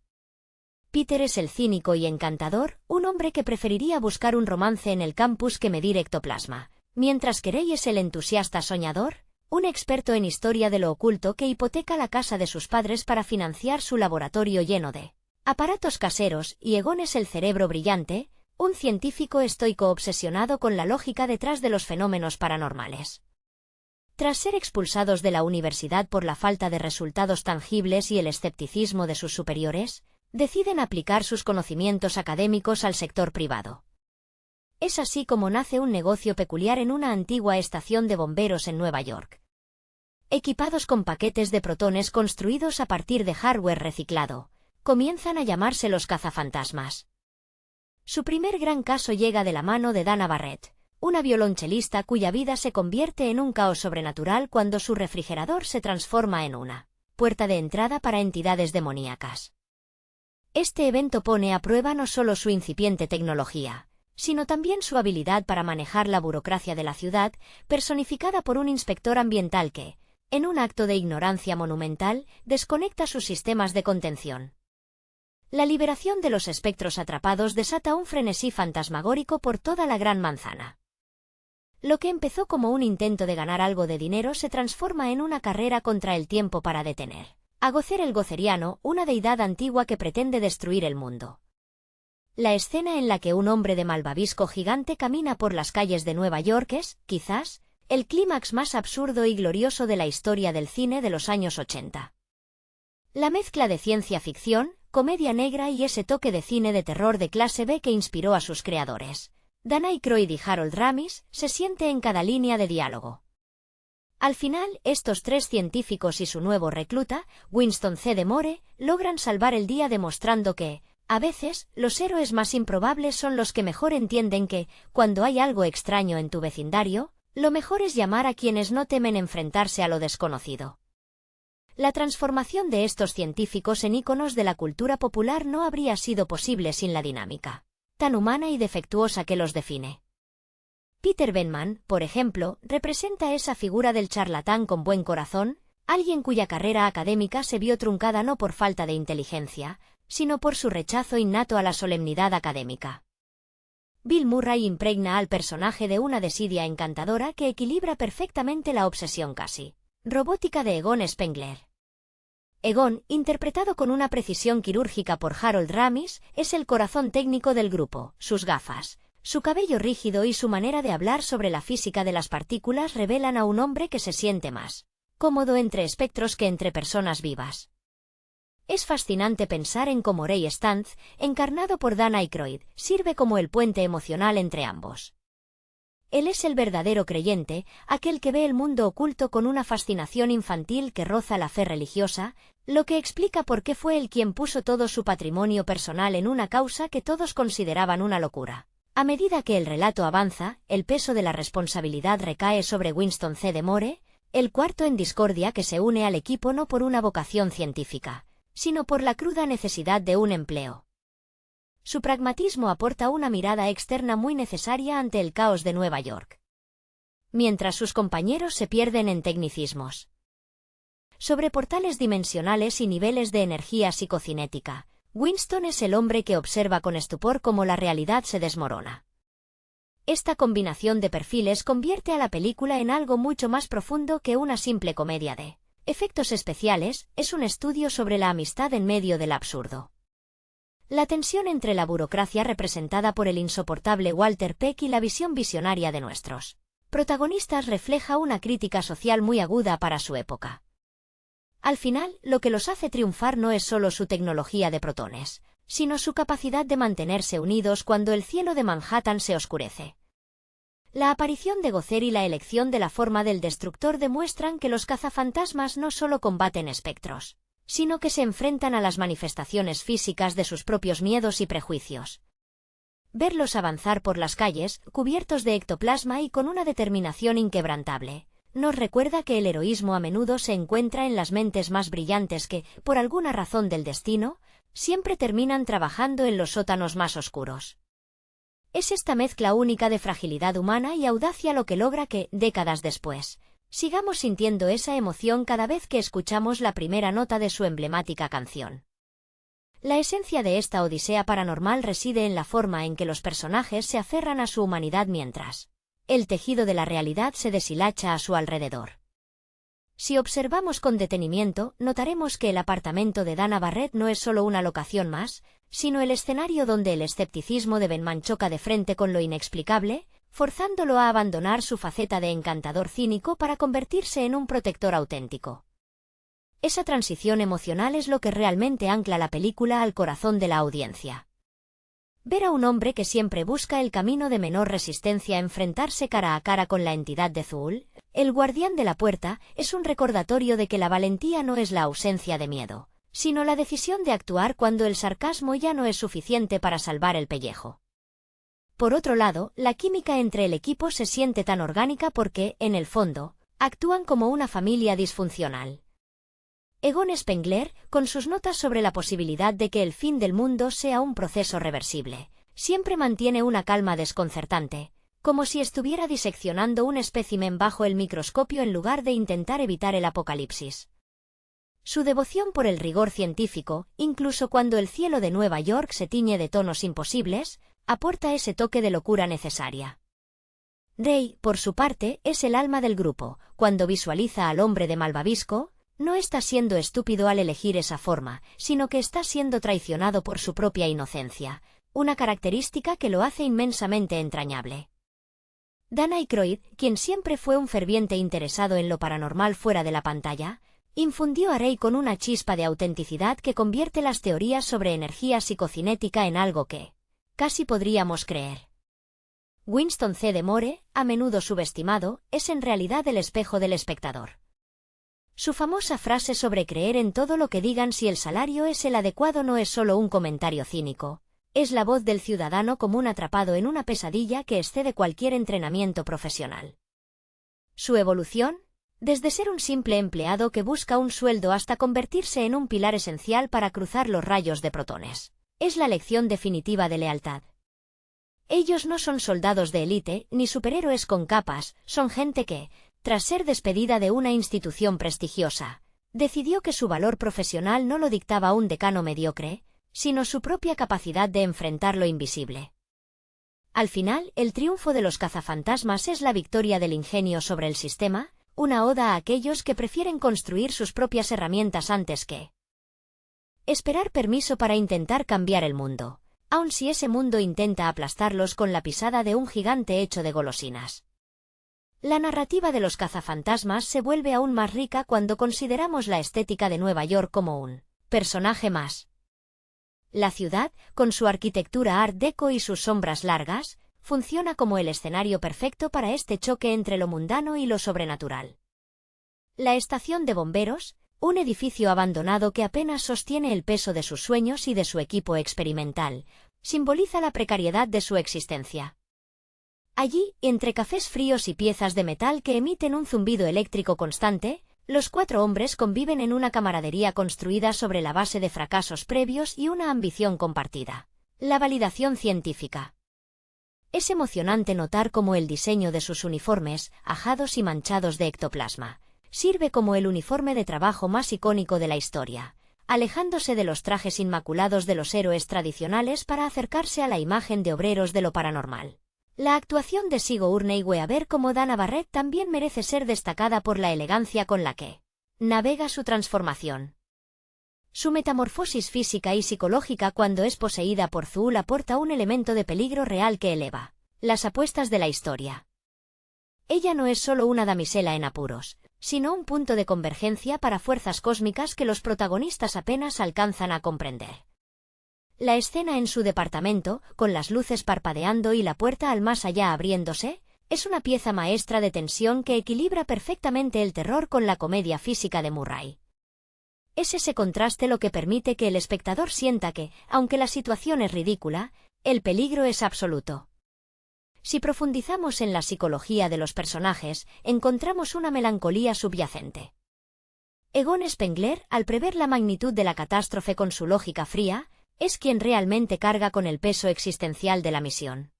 Peter es el cínico y encantador, un hombre que preferiría buscar un romance en el campus que medir ectoplasma, mientras que Ray es el entusiasta soñador, un experto en historia de lo oculto que hipoteca la casa de sus padres para financiar su laboratorio lleno de aparatos caseros, y Egon es el cerebro brillante, un científico estoico obsesionado con la lógica detrás de los fenómenos paranormales. Tras ser expulsados de la universidad por la falta de resultados tangibles y el escepticismo de sus superiores, deciden aplicar sus conocimientos académicos al sector privado. Es así como nace un negocio peculiar en una antigua estación de bomberos en Nueva York. Equipados con paquetes de protones construidos a partir de hardware reciclado, comienzan a llamarse los cazafantasmas. Su primer gran caso llega de la mano de Dana Barrett, una violonchelista cuya vida se convierte en un caos sobrenatural cuando su refrigerador se transforma en una puerta de entrada para entidades demoníacas. Este evento pone a prueba no solo su incipiente tecnología, sino también su habilidad para manejar la burocracia de la ciudad, personificada por un inspector ambiental que, en un acto de ignorancia monumental, desconecta sus sistemas de contención. La liberación de los espectros atrapados desata un frenesí fantasmagórico por toda la Gran Manzana. Lo que empezó como un intento de ganar algo de dinero se transforma en una carrera contra el tiempo para detener a Gozer el Gozeriano, una deidad antigua que pretende destruir el mundo. La escena en la que un hombre de malvavisco gigante camina por las calles de Nueva York es, quizás, el clímax más absurdo y glorioso de la historia del cine de los años 80. La mezcla de ciencia ficción, comedia negra y ese toque de cine de terror de clase B que inspiró a sus creadores, Dan Aykroyd y Harold Ramis, se siente en cada línea de diálogo. Al final, estos tres científicos y su nuevo recluta, Winston C. de Moore, logran salvar el día demostrando que, a veces, los héroes más improbables son los que mejor entienden que, cuando hay algo extraño en tu vecindario, lo mejor es llamar a quienes no temen enfrentarse a lo desconocido. La transformación de estos científicos en íconos de la cultura popular no habría sido posible sin la dinámica tan humana y defectuosa que los define. Peter Venkman, por ejemplo, representa esa figura del charlatán con buen corazón, alguien cuya carrera académica se vio truncada no por falta de inteligencia, sino por su rechazo innato a la solemnidad académica. Bill Murray impregna al personaje de una desidia encantadora que equilibra perfectamente la obsesión casi robótica de Egon Spengler. Egon, interpretado con una precisión quirúrgica por Harold Ramis, es el corazón técnico del grupo. Sus gafas, su cabello rígido y su manera de hablar sobre la física de las partículas revelan a un hombre que se siente más cómodo entre espectros que entre personas vivas. Es fascinante pensar en cómo Ray Stantz, encarnado por Dan Aykroyd, sirve como el puente emocional entre ambos. Él es el verdadero creyente, aquel que ve el mundo oculto con una fascinación infantil que roza la fe religiosa, lo que explica por qué fue él quien puso todo su patrimonio personal en una causa que todos consideraban una locura. A medida que el relato avanza, el peso de la responsabilidad recae sobre Winston C. de Moore, el cuarto en discordia que se une al equipo no por una vocación científica, sino por la cruda necesidad de un empleo. Su pragmatismo aporta una mirada externa muy necesaria ante el caos de Nueva York, mientras sus compañeros se pierden en tecnicismos sobre portales dimensionales y niveles de energía psicocinética. Winston es el hombre que observa con estupor cómo la realidad se desmorona. Esta combinación de perfiles convierte a la película en algo mucho más profundo que una simple comedia de efectos especiales, es un estudio sobre la amistad en medio del absurdo. La tensión entre la burocracia representada por el insoportable Walter Peck y la visión visionaria de nuestros protagonistas refleja una crítica social muy aguda para su época. Al final, lo que los hace triunfar no es solo su tecnología de protones, sino su capacidad de mantenerse unidos cuando el cielo de Manhattan se oscurece. La aparición de Gozer y la elección de la forma del destructor demuestran que los cazafantasmas no solo combaten espectros, sino que se enfrentan a las manifestaciones físicas de sus propios miedos y prejuicios. Verlos avanzar por las calles, cubiertos de ectoplasma y con una determinación inquebrantable, nos recuerda que el heroísmo a menudo se encuentra en las mentes más brillantes que, por alguna razón del destino, siempre terminan trabajando en los sótanos más oscuros. Es esta mezcla única de fragilidad humana y audacia lo que logra que, décadas después, sigamos sintiendo esa emoción cada vez que escuchamos la primera nota de su emblemática canción. La esencia de esta odisea paranormal reside en la forma en que los personajes se aferran a su humanidad mientras el tejido de la realidad se deshilacha a su alrededor. Si observamos con detenimiento, notaremos que el apartamento de Dana Barrett no es solo una locación más, sino el escenario donde el escepticismo de Benman choca de frente con lo inexplicable, forzándolo a abandonar su faceta de encantador cínico para convertirse en un protector auténtico. Esa transición emocional es lo que realmente ancla la película al corazón de la audiencia. Ver a un hombre que siempre busca el camino de menor resistencia enfrentarse cara a cara con la entidad de Zuul, el guardián de la puerta, es un recordatorio de que la valentía no es la ausencia de miedo, sino la decisión de actuar cuando el sarcasmo ya no es suficiente para salvar el pellejo. Por otro lado, la química entre el equipo se siente tan orgánica porque, en el fondo, actúan como una familia disfuncional. Egon Spengler, con sus notas sobre la posibilidad de que el fin del mundo sea un proceso reversible, siempre mantiene una calma desconcertante, como si estuviera diseccionando un espécimen bajo el microscopio en lugar de intentar evitar el apocalipsis. Su devoción por el rigor científico, incluso cuando el cielo de Nueva York se tiñe de tonos imposibles, aporta ese toque de locura necesaria. Ray, por su parte, es el alma del grupo. Cuando visualiza al hombre de Malvavisco, no está siendo estúpido al elegir esa forma, sino que está siendo traicionado por su propia inocencia, una característica que lo hace inmensamente entrañable. Dan Aykroyd, quien siempre fue un ferviente interesado en lo paranormal fuera de la pantalla, infundió a Ray con una chispa de autenticidad que convierte las teorías sobre energía psicocinética en algo que casi podríamos creer. Winston C. de Moore, a menudo subestimado, es en realidad el espejo del espectador. Su famosa frase sobre creer en todo lo que digan si el salario es el adecuado no es solo un comentario cínico, es la voz del ciudadano común atrapado en una pesadilla que excede cualquier entrenamiento profesional. Su evolución, desde ser un simple empleado que busca un sueldo hasta convertirse en un pilar esencial para cruzar los rayos de protones, es la lección definitiva de lealtad. Ellos no son soldados de élite ni superhéroes con capas, son gente que, tras ser despedida de una institución prestigiosa, decidió que su valor profesional no lo dictaba un decano mediocre, sino su propia capacidad de enfrentar lo invisible. Al final, el triunfo de los cazafantasmas es la victoria del ingenio sobre el sistema, una oda a aquellos que prefieren construir sus propias herramientas antes que esperar permiso para intentar cambiar el mundo, aun si ese mundo intenta aplastarlos con la pisada de un gigante hecho de golosinas. La narrativa de los cazafantasmas se vuelve aún más rica cuando consideramos la estética de Nueva York como un personaje más. La ciudad, con su arquitectura Art Deco y sus sombras largas, funciona como el escenario perfecto para este choque entre lo mundano y lo sobrenatural. La estación de bomberos, un edificio abandonado que apenas sostiene el peso de sus sueños y de su equipo experimental, simboliza la precariedad de su existencia. Allí, entre cafés fríos y piezas de metal que emiten un zumbido eléctrico constante, los 4 hombres conviven en una camaradería construida sobre la base de fracasos previos y una ambición compartida: la validación científica. Es emocionante notar cómo el diseño de sus uniformes, ajados y manchados de ectoplasma, sirve como el uniforme de trabajo más icónico de la historia, alejándose de los trajes inmaculados de los héroes tradicionales para acercarse a la imagen de obreros de lo paranormal. La actuación de Sigourney Weaver como Dana Barrett también merece ser destacada por la elegancia con la que navega su transformación. Su metamorfosis física y psicológica cuando es poseída por Zuul aporta un elemento de peligro real que eleva las apuestas de la historia. Ella no es solo una damisela en apuros, sino un punto de convergencia para fuerzas cósmicas que los protagonistas apenas alcanzan a comprender. La escena en su departamento, con las luces parpadeando y la puerta al más allá abriéndose, es una pieza maestra de tensión que equilibra perfectamente el terror con la comedia física de Murray. Es ese contraste lo que permite que el espectador sienta que, aunque la situación es ridícula, el peligro es absoluto. Si profundizamos en la psicología de los personajes, encontramos una melancolía subyacente. Egon Spengler, al prever la magnitud de la catástrofe con su lógica fría, es quien realmente carga con el peso existencial de la misión.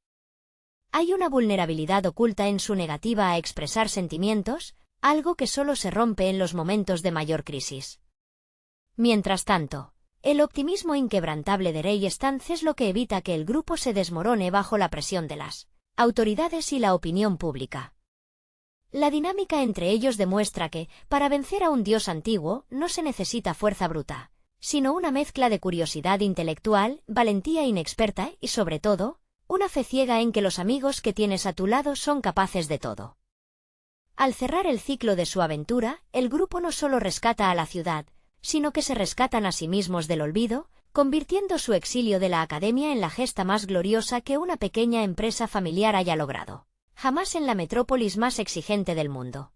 Hay una vulnerabilidad oculta en su negativa a expresar sentimientos, algo que solo se rompe en los momentos de mayor crisis. Mientras tanto, el optimismo inquebrantable de Ray Stantz es lo que evita que el grupo se desmorone bajo la presión de las autoridades y la opinión pública. La dinámica entre ellos demuestra que, para vencer a un dios antiguo, no se necesita fuerza bruta, sino una mezcla de curiosidad intelectual, valentía inexperta y, sobre todo, una fe ciega en que los amigos que tienes a tu lado son capaces de todo. Al cerrar el ciclo de su aventura, el grupo no solo rescata a la ciudad, sino que se rescatan a sí mismos del olvido, convirtiendo su exilio de la academia en la gesta más gloriosa que una pequeña empresa familiar haya logrado, jamás en la metrópolis más exigente del mundo.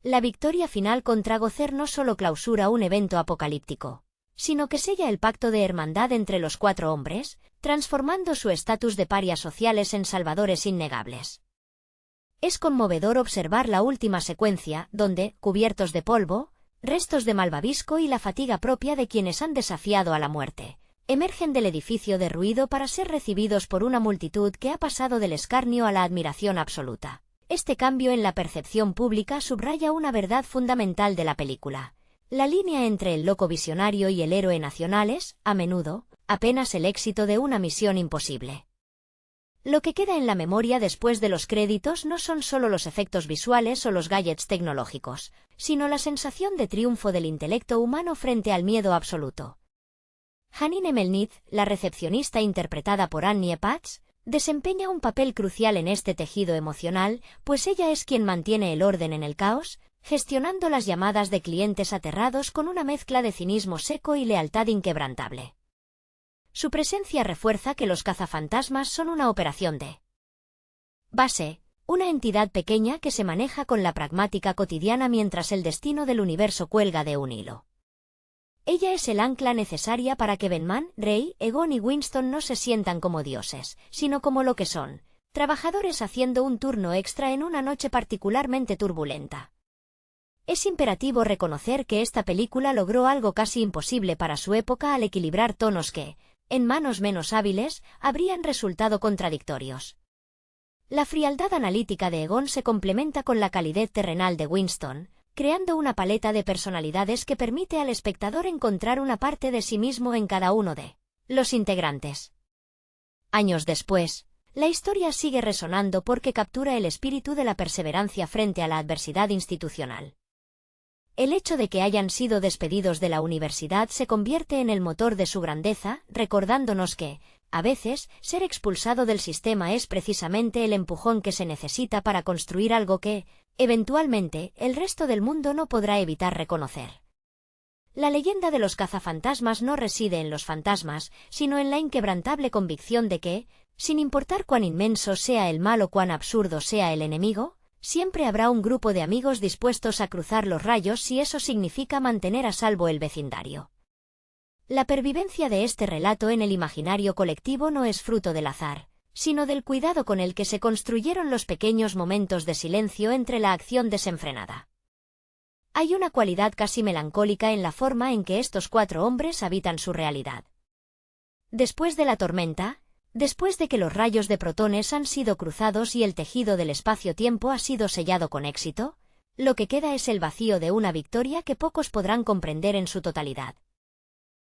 La victoria final contra Gozer no solo clausura un evento apocalíptico, sino que sella el pacto de hermandad entre los 4 hombres, transformando su estatus de parias sociales en salvadores innegables. Es conmovedor observar la última secuencia, donde, cubiertos de polvo, restos de malvavisco y la fatiga propia de quienes han desafiado a la muerte, emergen del edificio derruido para ser recibidos por una multitud que ha pasado del escarnio a la admiración absoluta. Este cambio en la percepción pública subraya una verdad fundamental de la película. La línea entre el loco visionario y el héroe nacional es, a menudo, apenas el éxito de una misión imposible. Lo que queda en la memoria después de los créditos no son solo los efectos visuales o los gadgets tecnológicos, sino la sensación de triunfo del intelecto humano frente al miedo absoluto. Janine Melnitz, la recepcionista interpretada por Annie Potts, desempeña un papel crucial en este tejido emocional, pues ella es quien mantiene el orden en el caos, gestionando las llamadas de clientes aterrados con una mezcla de cinismo seco y lealtad inquebrantable. Su presencia refuerza que los cazafantasmas son una operación de base, una entidad pequeña que se maneja con la pragmática cotidiana mientras el destino del universo cuelga de un hilo. Ella es el ancla necesaria para que Benman, Ray, Egon y Winston no se sientan como dioses, sino como lo que son, trabajadores haciendo un turno extra en una noche particularmente turbulenta. Es imperativo reconocer que esta película logró algo casi imposible para su época al equilibrar tonos que, en manos menos hábiles, habrían resultado contradictorios. La frialdad analítica de Egon se complementa con la calidez terrenal de Winston, creando una paleta de personalidades que permite al espectador encontrar una parte de sí mismo en cada uno de los integrantes. Años después, la historia sigue resonando porque captura el espíritu de la perseverancia frente a la adversidad institucional. El hecho de que hayan sido despedidos de la universidad se convierte en el motor de su grandeza, recordándonos que, a veces, ser expulsado del sistema es precisamente el empujón que se necesita para construir algo que, eventualmente, el resto del mundo no podrá evitar reconocer. La leyenda de los cazafantasmas no reside en los fantasmas, sino en la inquebrantable convicción de que, Sin importar cuán inmenso sea el mal o cuán absurdo sea el enemigo, siempre habrá un grupo de amigos dispuestos a cruzar los rayos si eso significa mantener a salvo el vecindario. La pervivencia de este relato en el imaginario colectivo no es fruto del azar, sino del cuidado con el que se construyeron los pequeños momentos de silencio entre la acción desenfrenada. Hay una cualidad casi melancólica en la forma en que estos 4 hombres habitan su realidad. Después de la tormenta, después de que los rayos de protones han sido cruzados y el tejido del espacio-tiempo ha sido sellado con éxito, lo que queda es el vacío de una victoria que pocos podrán comprender en su totalidad.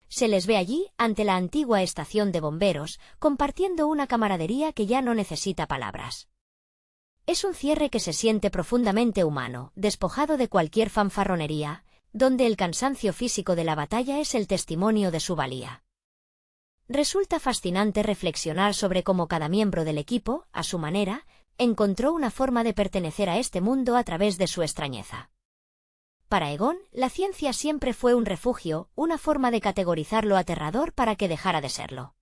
Se les ve allí, ante la antigua estación de bomberos, compartiendo una camaradería que ya no necesita palabras. Es un cierre que se siente profundamente humano, despojado de cualquier fanfarronería, donde el cansancio físico de la batalla es el testimonio de su valía. Resulta fascinante reflexionar sobre cómo cada miembro del equipo, a su manera, encontró una forma de pertenecer a este mundo a través de su extrañeza. Para Egon, la ciencia siempre fue un refugio, una forma de categorizar lo aterrador para que dejara de serlo.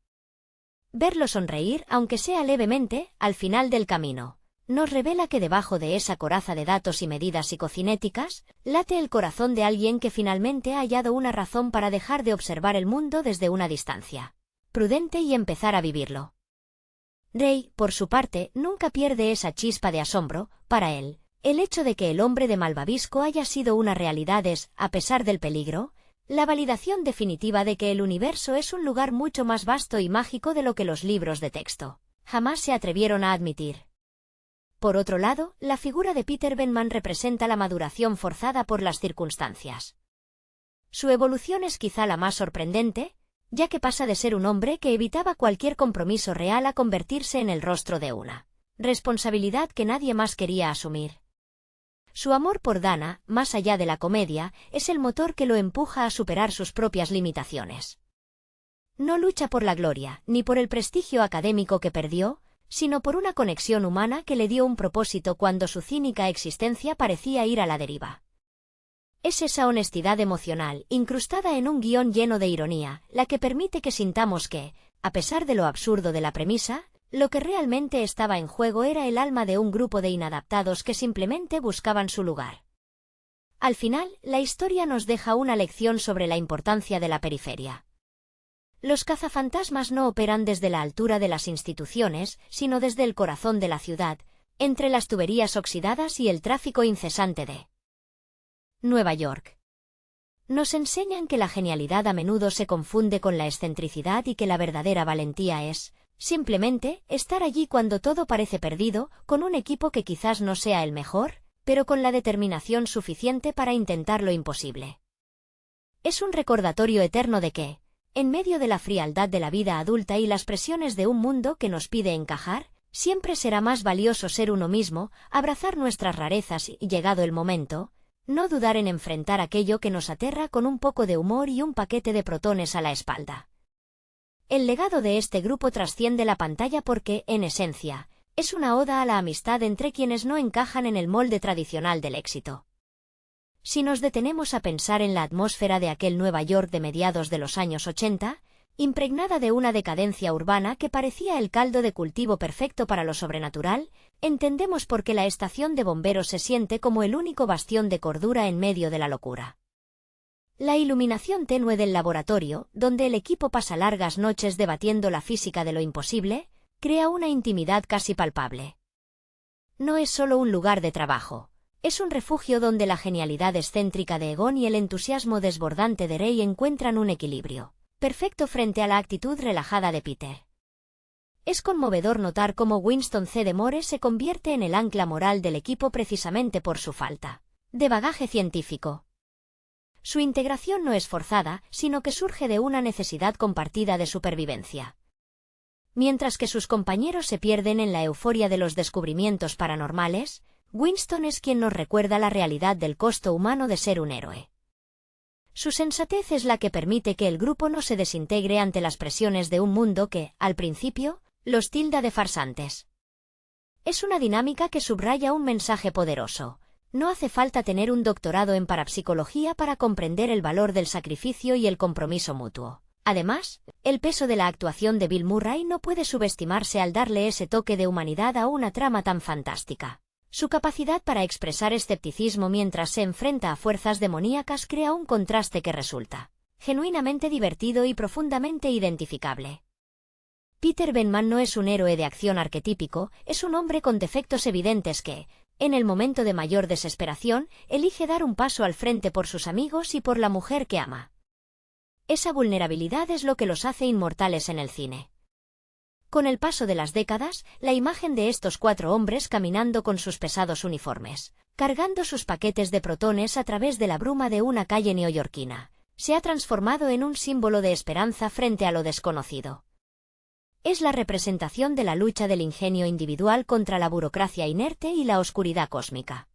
Verlo sonreír, aunque sea levemente, al final del camino, nos revela que debajo de esa coraza de datos y medidas psicocinéticas, late el corazón de alguien que finalmente ha hallado una razón para dejar de observar el mundo desde una distancia prudente y empezar a vivirlo. Rey, por su parte, nunca pierde esa chispa de asombro. Para él, el hecho de que el hombre de Malvavisco haya sido una realidad es, a pesar del peligro, la validación definitiva de que el universo es un lugar mucho más vasto y mágico de lo que los libros de texto jamás se atrevieron a admitir. Por otro lado, la figura de Peter Venkman representa la maduración forzada por las circunstancias. Su evolución es quizá la más sorprendente, ya que pasa de ser un hombre que evitaba cualquier compromiso real a convertirse en el rostro de una responsabilidad que nadie más quería asumir. Su amor por Dana, más allá de la comedia, es el motor que lo empuja a superar sus propias limitaciones. No lucha por la gloria, ni por el prestigio académico que perdió, sino por una conexión humana que le dio un propósito cuando su cínica existencia parecía ir a la deriva. Es esa honestidad emocional, incrustada en un guión lleno de ironía, la que permite que sintamos que, a pesar de lo absurdo de la premisa, lo que realmente estaba en juego era el alma de un grupo de inadaptados que simplemente buscaban su lugar. Al final, la historia nos deja una lección sobre la importancia de la periferia. Los cazafantasmas no operan desde la altura de las instituciones, sino desde el corazón de la ciudad, entre las tuberías oxidadas y el tráfico incesante de Nueva York. Nos enseñan que la genialidad a menudo se confunde con la excentricidad y que la verdadera valentía es, simplemente, estar allí cuando todo parece perdido, con un equipo que quizás no sea el mejor, pero con la determinación suficiente para intentar lo imposible. Es un recordatorio eterno de que, en medio de la frialdad de la vida adulta y las presiones de un mundo que nos pide encajar, siempre será más valioso ser uno mismo, abrazar nuestras rarezas y, llegado el momento, no dudar en enfrentar aquello que nos aterra con un poco de humor y un paquete de protones a la espalda. El legado de este grupo trasciende la pantalla porque, en esencia, es una oda a la amistad entre quienes no encajan en el molde tradicional del éxito. Si nos detenemos a pensar en la atmósfera de aquel Nueva York de mediados de los años 80, impregnada de una decadencia urbana que parecía el caldo de cultivo perfecto para lo sobrenatural, entendemos por qué la estación de bomberos se siente como el único bastión de cordura en medio de la locura. La iluminación tenue del laboratorio, donde el equipo pasa largas noches debatiendo la física de lo imposible, crea una intimidad casi palpable. No es solo un lugar de trabajo. Es un refugio donde la genialidad excéntrica de Egon y el entusiasmo desbordante de Rey encuentran un equilibrio perfecto frente a la actitud relajada de Peter. Es conmovedor notar cómo Winston C. de Moore se convierte en el ancla moral del equipo precisamente por su falta de bagaje científico. Su integración no es forzada, sino que surge de una necesidad compartida de supervivencia. Mientras que sus compañeros se pierden en la euforia de los descubrimientos paranormales, Winston es quien nos recuerda la realidad del costo humano de ser un héroe. Su sensatez es la que permite que el grupo no se desintegre ante las presiones de un mundo que, al principio, los tilda de farsantes. Es una dinámica que subraya un mensaje poderoso. No hace falta tener un doctorado en parapsicología para comprender el valor del sacrificio y el compromiso mutuo. Además, el peso de la actuación de Bill Murray no puede subestimarse al darle ese toque de humanidad a una trama tan fantástica. Su capacidad para expresar escepticismo mientras se enfrenta a fuerzas demoníacas crea un contraste que resulta genuinamente divertido y profundamente identificable. Peter Venkman no es un héroe de acción arquetípico, es un hombre con defectos evidentes que, en el momento de mayor desesperación, elige dar un paso al frente por sus amigos y por la mujer que ama. Esa vulnerabilidad es lo que los hace inmortales en el cine. Con el paso de las décadas, la imagen de estos 4 hombres caminando con sus pesados uniformes, cargando sus paquetes de protones a través de la bruma de una calle neoyorquina, se ha transformado en un símbolo de esperanza frente a lo desconocido. Es la representación de la lucha del ingenio individual contra la burocracia inerte y la oscuridad cósmica.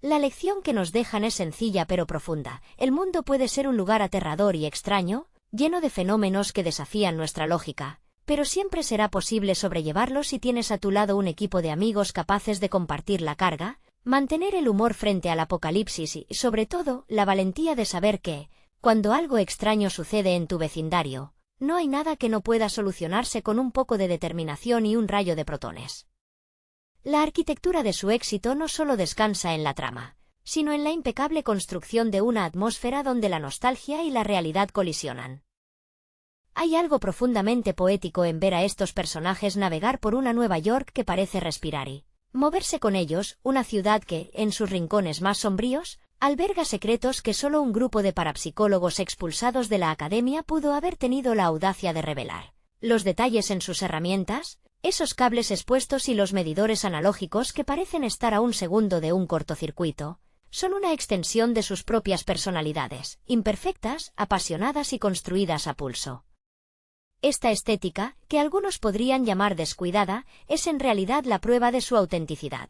La lección que nos dejan es sencilla pero profunda. El mundo puede ser un lugar aterrador y extraño, lleno de fenómenos que desafían nuestra lógica, pero siempre será posible sobrellevarlos si tienes a tu lado un equipo de amigos capaces de compartir la carga, mantener el humor frente al apocalipsis y, sobre todo, la valentía de saber que, cuando algo extraño sucede en tu vecindario, no hay nada que no pueda solucionarse con un poco de determinación y un rayo de protones. La arquitectura de su éxito no solo descansa en la trama, sino en la impecable construcción de una atmósfera donde la nostalgia y la realidad colisionan. Hay algo profundamente poético en ver a estos personajes navegar por una Nueva York que parece respirar y moverse con ellos, una ciudad que, en sus rincones más sombríos, alberga secretos que solo un grupo de parapsicólogos expulsados de la academia pudo haber tenido la audacia de revelar. Los detalles en sus herramientas, esos cables expuestos y los medidores analógicos que parecen estar a un segundo de un cortocircuito, son una extensión de sus propias personalidades, imperfectas, apasionadas y construidas a pulso. Esta estética, que algunos podrían llamar descuidada, es en realidad la prueba de su autenticidad.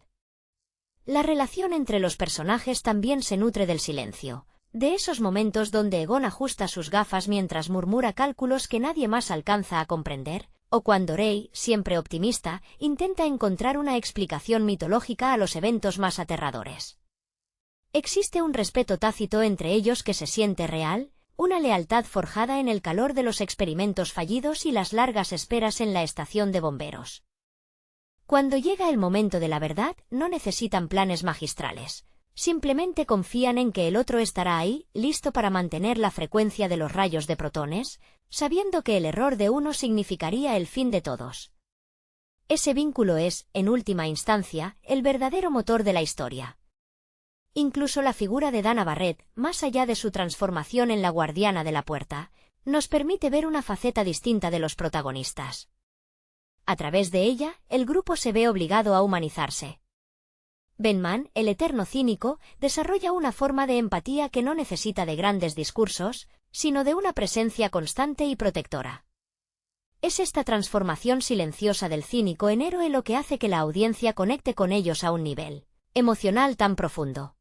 La relación entre los personajes también se nutre del silencio, de esos momentos donde Egon ajusta sus gafas mientras murmura cálculos que nadie más alcanza a comprender, o cuando Rey, siempre optimista, intenta encontrar una explicación mitológica a los eventos más aterradores. Existe un respeto tácito entre ellos que se siente real, una lealtad forjada en el calor de los experimentos fallidos y las largas esperas en la estación de bomberos. Cuando llega el momento de la verdad, no necesitan planes magistrales. Simplemente confían en que el otro estará ahí, listo para mantener la frecuencia de los rayos de protones, sabiendo que el error de uno significaría el fin de todos. Ese vínculo es, en última instancia, el verdadero motor de la historia. Incluso la figura de Dana Barrett, más allá de su transformación en la guardiana de la puerta, nos permite ver una faceta distinta de los protagonistas. A través de ella, el grupo se ve obligado a humanizarse. Venkman, el eterno cínico, desarrolla una forma de empatía que no necesita de grandes discursos, sino de una presencia constante y protectora. Es esta transformación silenciosa del cínico en héroe lo que hace que la audiencia conecte con ellos a un nivel emocional tan profundo.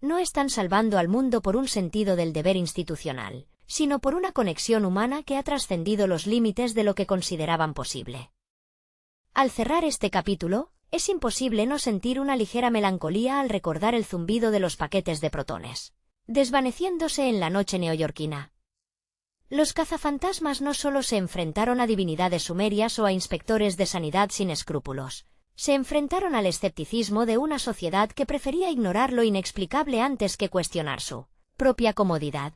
No están salvando al mundo por un sentido del deber institucional, sino por una conexión humana que ha trascendido los límites de lo que consideraban posible. Al cerrar este capítulo, es imposible no sentir una ligera melancolía al recordar el zumbido de los paquetes de protones, desvaneciéndose en la noche neoyorquina. Los cazafantasmas no solo se enfrentaron a divinidades sumerias o a inspectores de sanidad sin escrúpulos, se enfrentaron al escepticismo de una sociedad que prefería ignorar lo inexplicable antes que cuestionar su propia comodidad.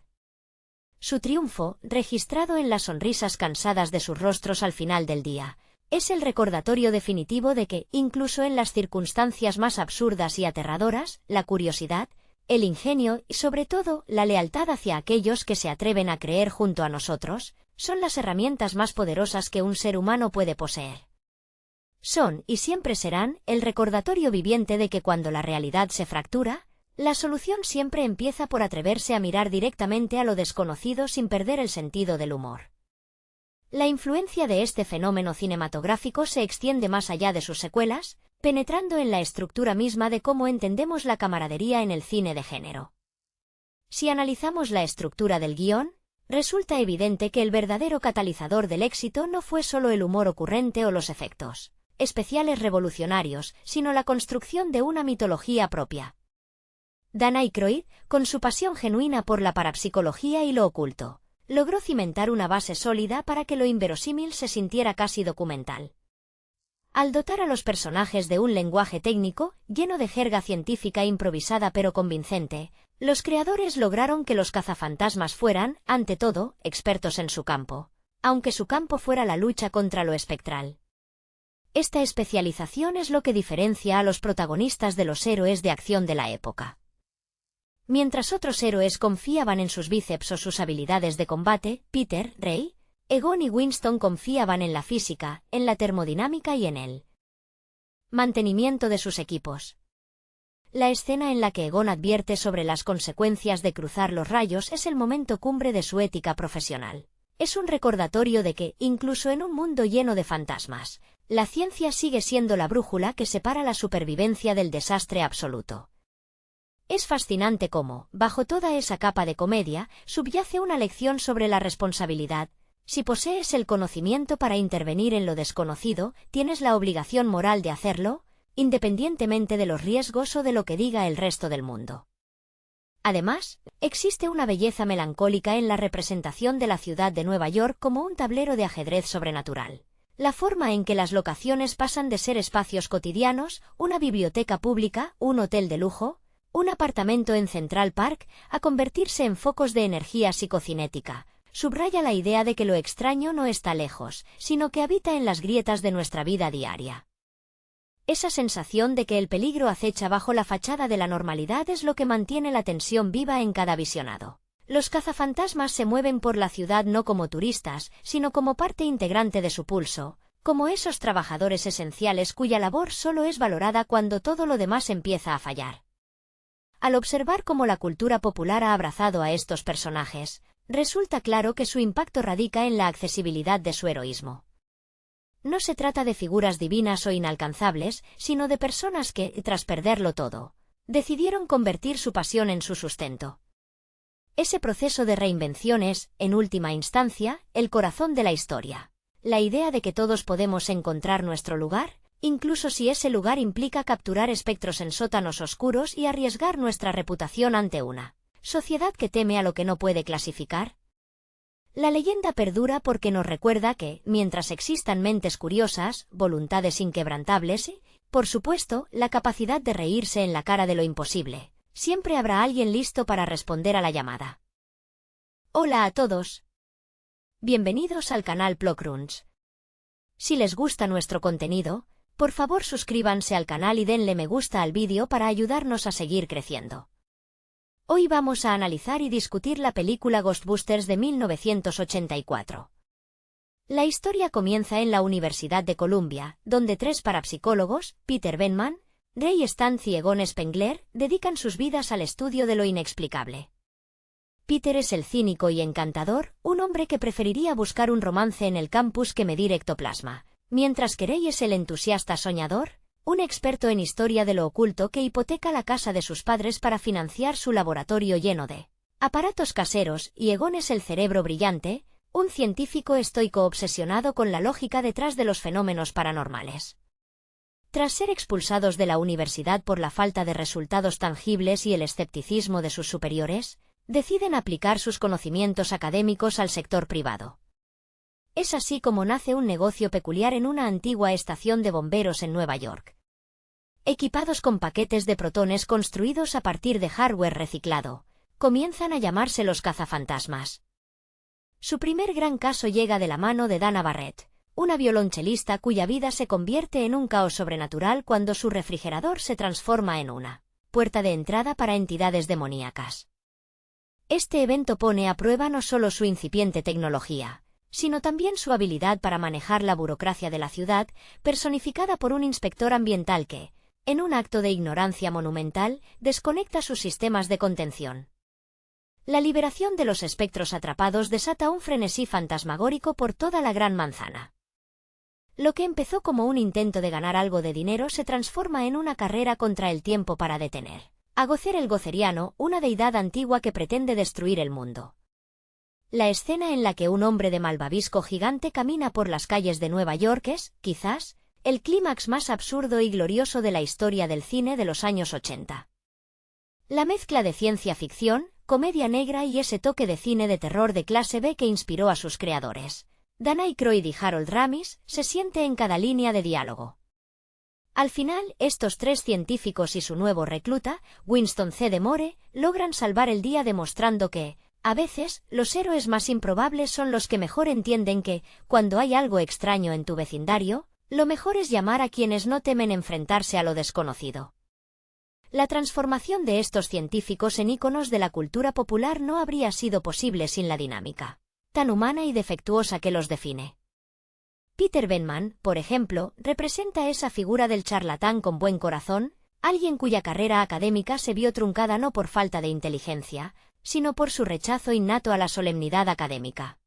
Su triunfo, registrado en las sonrisas cansadas de sus rostros al final del día, es el recordatorio definitivo de que, incluso en las circunstancias más absurdas y aterradoras, la curiosidad, el ingenio y, sobre todo, la lealtad hacia aquellos que se atreven a creer junto a nosotros, son las herramientas más poderosas que un ser humano puede poseer. Son, y siempre serán, el recordatorio viviente de que cuando la realidad se fractura, la solución siempre empieza por atreverse a mirar directamente a lo desconocido sin perder el sentido del humor. La influencia de este fenómeno cinematográfico se extiende más allá de sus secuelas, penetrando en la estructura misma de cómo entendemos la camaradería en el cine de género. Si analizamos la estructura del guión, resulta evidente que el verdadero catalizador del éxito no fue solo el humor ocurrente o los efectos especiales revolucionarios, sino la construcción de una mitología propia. Dan Aykroyd, con su pasión genuina por la parapsicología y lo oculto, logró cimentar una base sólida para que lo inverosímil se sintiera casi documental. Al dotar a los personajes de un lenguaje técnico, lleno de jerga científica improvisada pero convincente, los creadores lograron que los cazafantasmas fueran, ante todo, expertos en su campo, aunque su campo fuera la lucha contra lo espectral. Esta especialización es lo que diferencia a los protagonistas de los héroes de acción de la época. Mientras otros héroes confiaban en sus bíceps o sus habilidades de combate, Peter, Rey, Egon y Winston confiaban en la física, en la termodinámica y en el mantenimiento de sus equipos. La escena en la que Egon advierte sobre las consecuencias de cruzar los rayos es el momento cumbre de su ética profesional. Es un recordatorio de que, incluso en un mundo lleno de fantasmas, la ciencia sigue siendo la brújula que separa la supervivencia del desastre absoluto. Es fascinante cómo, bajo toda esa capa de comedia, subyace una lección sobre la responsabilidad. Si posees el conocimiento para intervenir en lo desconocido, tienes la obligación moral de hacerlo, independientemente de los riesgos o de lo que diga el resto del mundo. Además, existe una belleza melancólica en la representación de la ciudad de Nueva York como un tablero de ajedrez sobrenatural. La forma en que las locaciones pasan de ser espacios cotidianos, una biblioteca pública, un hotel de lujo, un apartamento en Central Park, a convertirse en focos de energía psicocinética, subraya la idea de que lo extraño no está lejos, sino que habita en las grietas de nuestra vida diaria. Esa sensación de que el peligro acecha bajo la fachada de la normalidad es lo que mantiene la tensión viva en cada visionado. Los cazafantasmas se mueven por la ciudad no como turistas, sino como parte integrante de su pulso, como esos trabajadores esenciales cuya labor solo es valorada cuando todo lo demás empieza a fallar. Al observar cómo la cultura popular ha abrazado a estos personajes, resulta claro que su impacto radica en la accesibilidad de su heroísmo. No se trata de figuras divinas o inalcanzables, sino de personas que, tras perderlo todo, decidieron convertir su pasión en su sustento. Ese proceso de reinvención es, en última instancia, el corazón de la historia. La idea de que todos podemos encontrar nuestro lugar, incluso si ese lugar implica capturar espectros en sótanos oscuros y arriesgar nuestra reputación ante una sociedad que teme a lo que no puede clasificar. La leyenda perdura porque nos recuerda que, mientras existan mentes curiosas, voluntades inquebrantables y, por supuesto, la capacidad de reírse en la cara de lo imposible, siempre habrá alguien listo para responder a la llamada. Hola a todos. Bienvenidos al canal Plockruns. Si les gusta nuestro contenido, por favor suscríbanse al canal y denle me gusta al vídeo para ayudarnos a seguir creciendo. Hoy vamos a analizar y discutir la película Ghostbusters de 1984. La historia comienza en la Universidad de Columbia, donde tres parapsicólogos, Peter Venkman, Ray Stantz y Egon Spengler, dedican sus vidas al estudio de lo inexplicable. Peter es el cínico y encantador, un hombre que preferiría buscar un romance en el campus que medir ectoplasma, mientras que Ray es el entusiasta soñador, un experto en historia de lo oculto que hipoteca la casa de sus padres para financiar su laboratorio lleno de aparatos caseros, y Egon es el cerebro brillante, un científico estoico obsesionado con la lógica detrás de los fenómenos paranormales. Tras ser expulsados de la universidad por la falta de resultados tangibles y el escepticismo de sus superiores, deciden aplicar sus conocimientos académicos al sector privado. Es así como nace un negocio peculiar en una antigua estación de bomberos en Nueva York. Equipados con paquetes de protones construidos a partir de hardware reciclado, comienzan a llamarse los cazafantasmas. Su primer gran caso llega de la mano de Dana Barrett, una violonchelista cuya vida se convierte en un caos sobrenatural cuando su refrigerador se transforma en una puerta de entrada para entidades demoníacas. Este evento pone a prueba no solo su incipiente tecnología, sino también su habilidad para manejar la burocracia de la ciudad, personificada por un inspector ambiental que, en un acto de ignorancia monumental, desconecta sus sistemas de contención. La liberación de los espectros atrapados desata un frenesí fantasmagórico por toda la Gran Manzana. Lo que empezó como un intento de ganar algo de dinero se transforma en una carrera contra el tiempo para detener a Gozer el Gozeriano, una deidad antigua que pretende destruir el mundo. La escena en la que un hombre de malvavisco gigante camina por las calles de Nueva York es, quizás, el clímax más absurdo y glorioso de la historia del cine de los años 80. La mezcla de ciencia ficción, comedia negra y ese toque de cine de terror de clase B que inspiró a sus creadores, Dan Aykroyd y Harold Ramis, se siente en cada línea de diálogo. Al final, estos tres científicos y su nuevo recluta, Winston C. de More, logran salvar el día demostrando que, a veces, los héroes más improbables son los que mejor entienden que, cuando hay algo extraño en tu vecindario, lo mejor es llamar a quienes no temen enfrentarse a lo desconocido. La transformación de estos científicos en íconos de la cultura popular no habría sido posible sin la dinámica tan humana y defectuosa que los define. Peter Venkman, por ejemplo, representa esa figura del charlatán con buen corazón, alguien cuya carrera académica se vio truncada no por falta de inteligencia, sino por su rechazo innato a la solemnidad académica.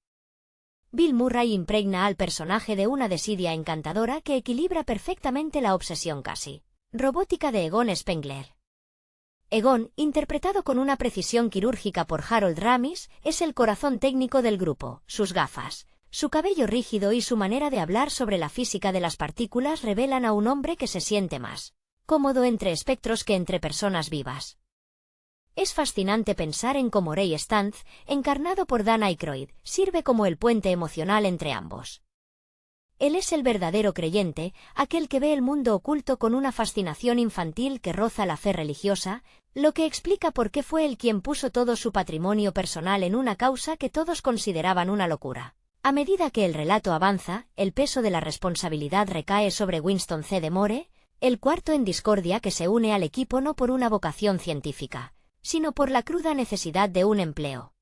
Bill Murray impregna al personaje de una desidia encantadora que equilibra perfectamente la obsesión casi robótica de Egon Spengler. Egon, interpretado con una precisión quirúrgica por Harold Ramis, es el corazón técnico del grupo. Sus gafas, su cabello rígido y su manera de hablar sobre la física de las partículas revelan a un hombre que se siente más cómodo entre espectros que entre personas vivas. Es fascinante pensar en cómo Ray Stantz, encarnado por Dan Aykroyd, sirve como el puente emocional entre ambos. Él es el verdadero creyente, aquel que ve el mundo oculto con una fascinación infantil que roza la fe religiosa, lo que explica por qué fue él quien puso todo su patrimonio personal en una causa que todos consideraban una locura. A medida que el relato avanza, el peso de la responsabilidad recae sobre Winston C. de More, el cuarto en discordia que se une al equipo no por una vocación científica, sino por la cruda necesidad de un empleo.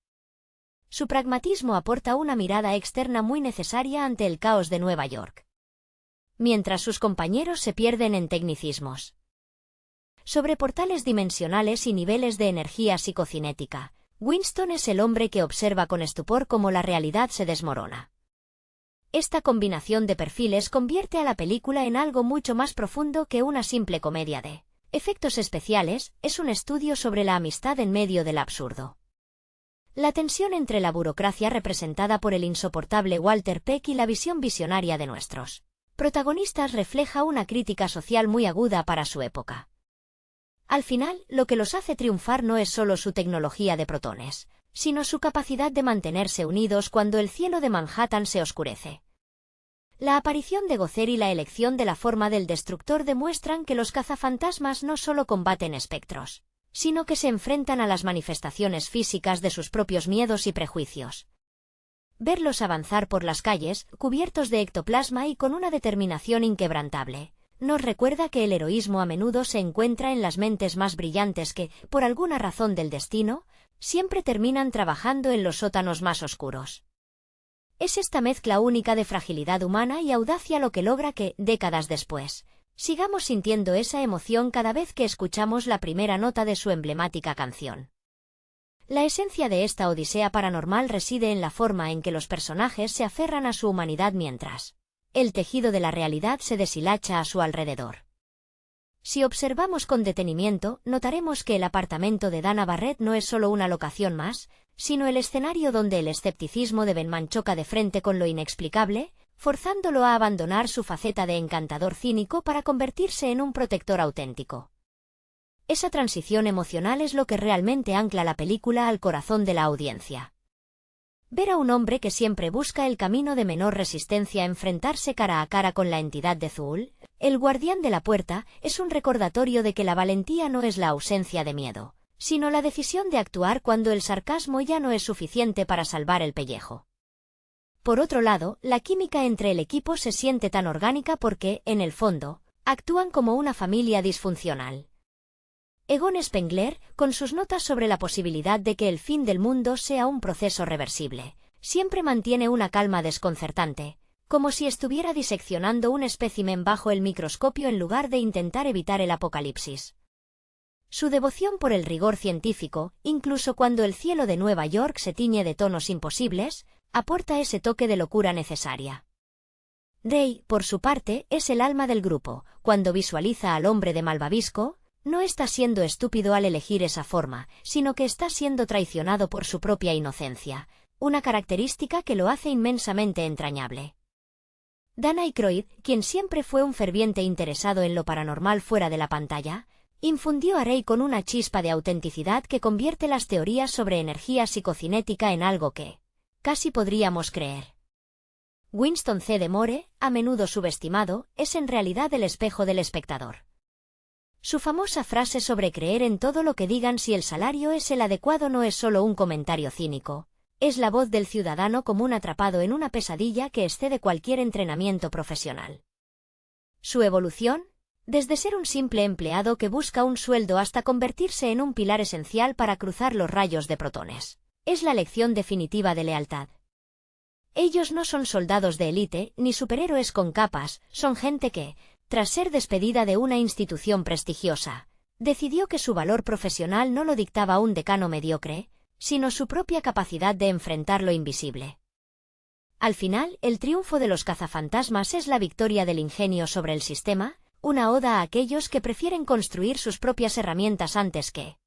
Su pragmatismo aporta una mirada externa muy necesaria ante el caos de Nueva York, mientras sus compañeros se pierden en tecnicismos sobre portales dimensionales y niveles de energía psicocinética. Winston es el hombre que observa con estupor cómo la realidad se desmorona. Esta combinación de perfiles convierte a la película en algo mucho más profundo que una simple comedia de efectos especiales, es un estudio sobre la amistad en medio del absurdo. La tensión entre la burocracia representada por el insoportable Walter Peck y la visión visionaria de nuestros protagonistas refleja una crítica social muy aguda para su época. Al final, lo que los hace triunfar no es solo su tecnología de protones, sino su capacidad de mantenerse unidos cuando el cielo de Manhattan se oscurece. La aparición de Gozer y la elección de la forma del destructor demuestran que los cazafantasmas no solo combaten espectros, sino que se enfrentan a las manifestaciones físicas de sus propios miedos y prejuicios. Verlos avanzar por las calles, cubiertos de ectoplasma y con una determinación inquebrantable, nos recuerda que el heroísmo a menudo se encuentra en las mentes más brillantes que, por alguna razón del destino, siempre terminan trabajando en los sótanos más oscuros. Es esta mezcla única de fragilidad humana y audacia lo que logra que, décadas después, sigamos sintiendo esa emoción cada vez que escuchamos la primera nota de su emblemática canción. La esencia de esta odisea paranormal reside en la forma en que los personajes se aferran a su humanidad mientras el tejido de la realidad se deshilacha a su alrededor. Si observamos con detenimiento, notaremos que el apartamento de Dana Barrett no es solo una locación más, sino el escenario donde el escepticismo de Venkman choca de frente con lo inexplicable, forzándolo a abandonar su faceta de encantador cínico para convertirse en un protector auténtico. Esa transición emocional es lo que realmente ancla la película al corazón de la audiencia. Ver a un hombre que siempre busca el camino de menor resistencia enfrentarse cara a cara con la entidad de Zuul, el guardián de la puerta, es un recordatorio de que la valentía no es la ausencia de miedo, sino la decisión de actuar cuando el sarcasmo ya no es suficiente para salvar el pellejo. Por otro lado, la química entre el equipo se siente tan orgánica porque, en el fondo, actúan como una familia disfuncional. Egon Spengler, con sus notas sobre la posibilidad de que el fin del mundo sea un proceso reversible, siempre mantiene una calma desconcertante, como si estuviera diseccionando un espécimen bajo el microscopio en lugar de intentar evitar el apocalipsis. Su devoción por el rigor científico, incluso cuando el cielo de Nueva York se tiñe de tonos imposibles, aporta ese toque de locura necesaria. Ray, por su parte, es el alma del grupo. Cuando visualiza al hombre de Malvavisco, no está siendo estúpido al elegir esa forma, sino que está siendo traicionado por su propia inocencia, una característica que lo hace inmensamente entrañable. Dan Aykroyd, quien siempre fue un ferviente interesado en lo paranormal fuera de la pantalla, Infundió a Rey con una chispa de autenticidad que convierte las teorías sobre energía psicocinética en algo que casi podríamos creer. Winston C. de Moore, a menudo subestimado, es en realidad el espejo del espectador. Su famosa frase sobre creer en todo lo que digan si el salario es el adecuado no es solo un comentario cínico, es la voz del ciudadano común atrapado en una pesadilla que excede cualquier entrenamiento profesional. Su evolución, desde ser un simple empleado que busca un sueldo hasta convertirse en un pilar esencial para cruzar los rayos de protones, es la lección definitiva de lealtad. Ellos no son soldados de élite ni superhéroes con capas, son gente que, tras ser despedida de una institución prestigiosa, decidió que su valor profesional no lo dictaba un decano mediocre, sino su propia capacidad de enfrentar lo invisible. Al final, el triunfo de los cazafantasmas es la victoria del ingenio sobre el sistema, una oda a aquellos que prefieren construir sus propias herramientas antes que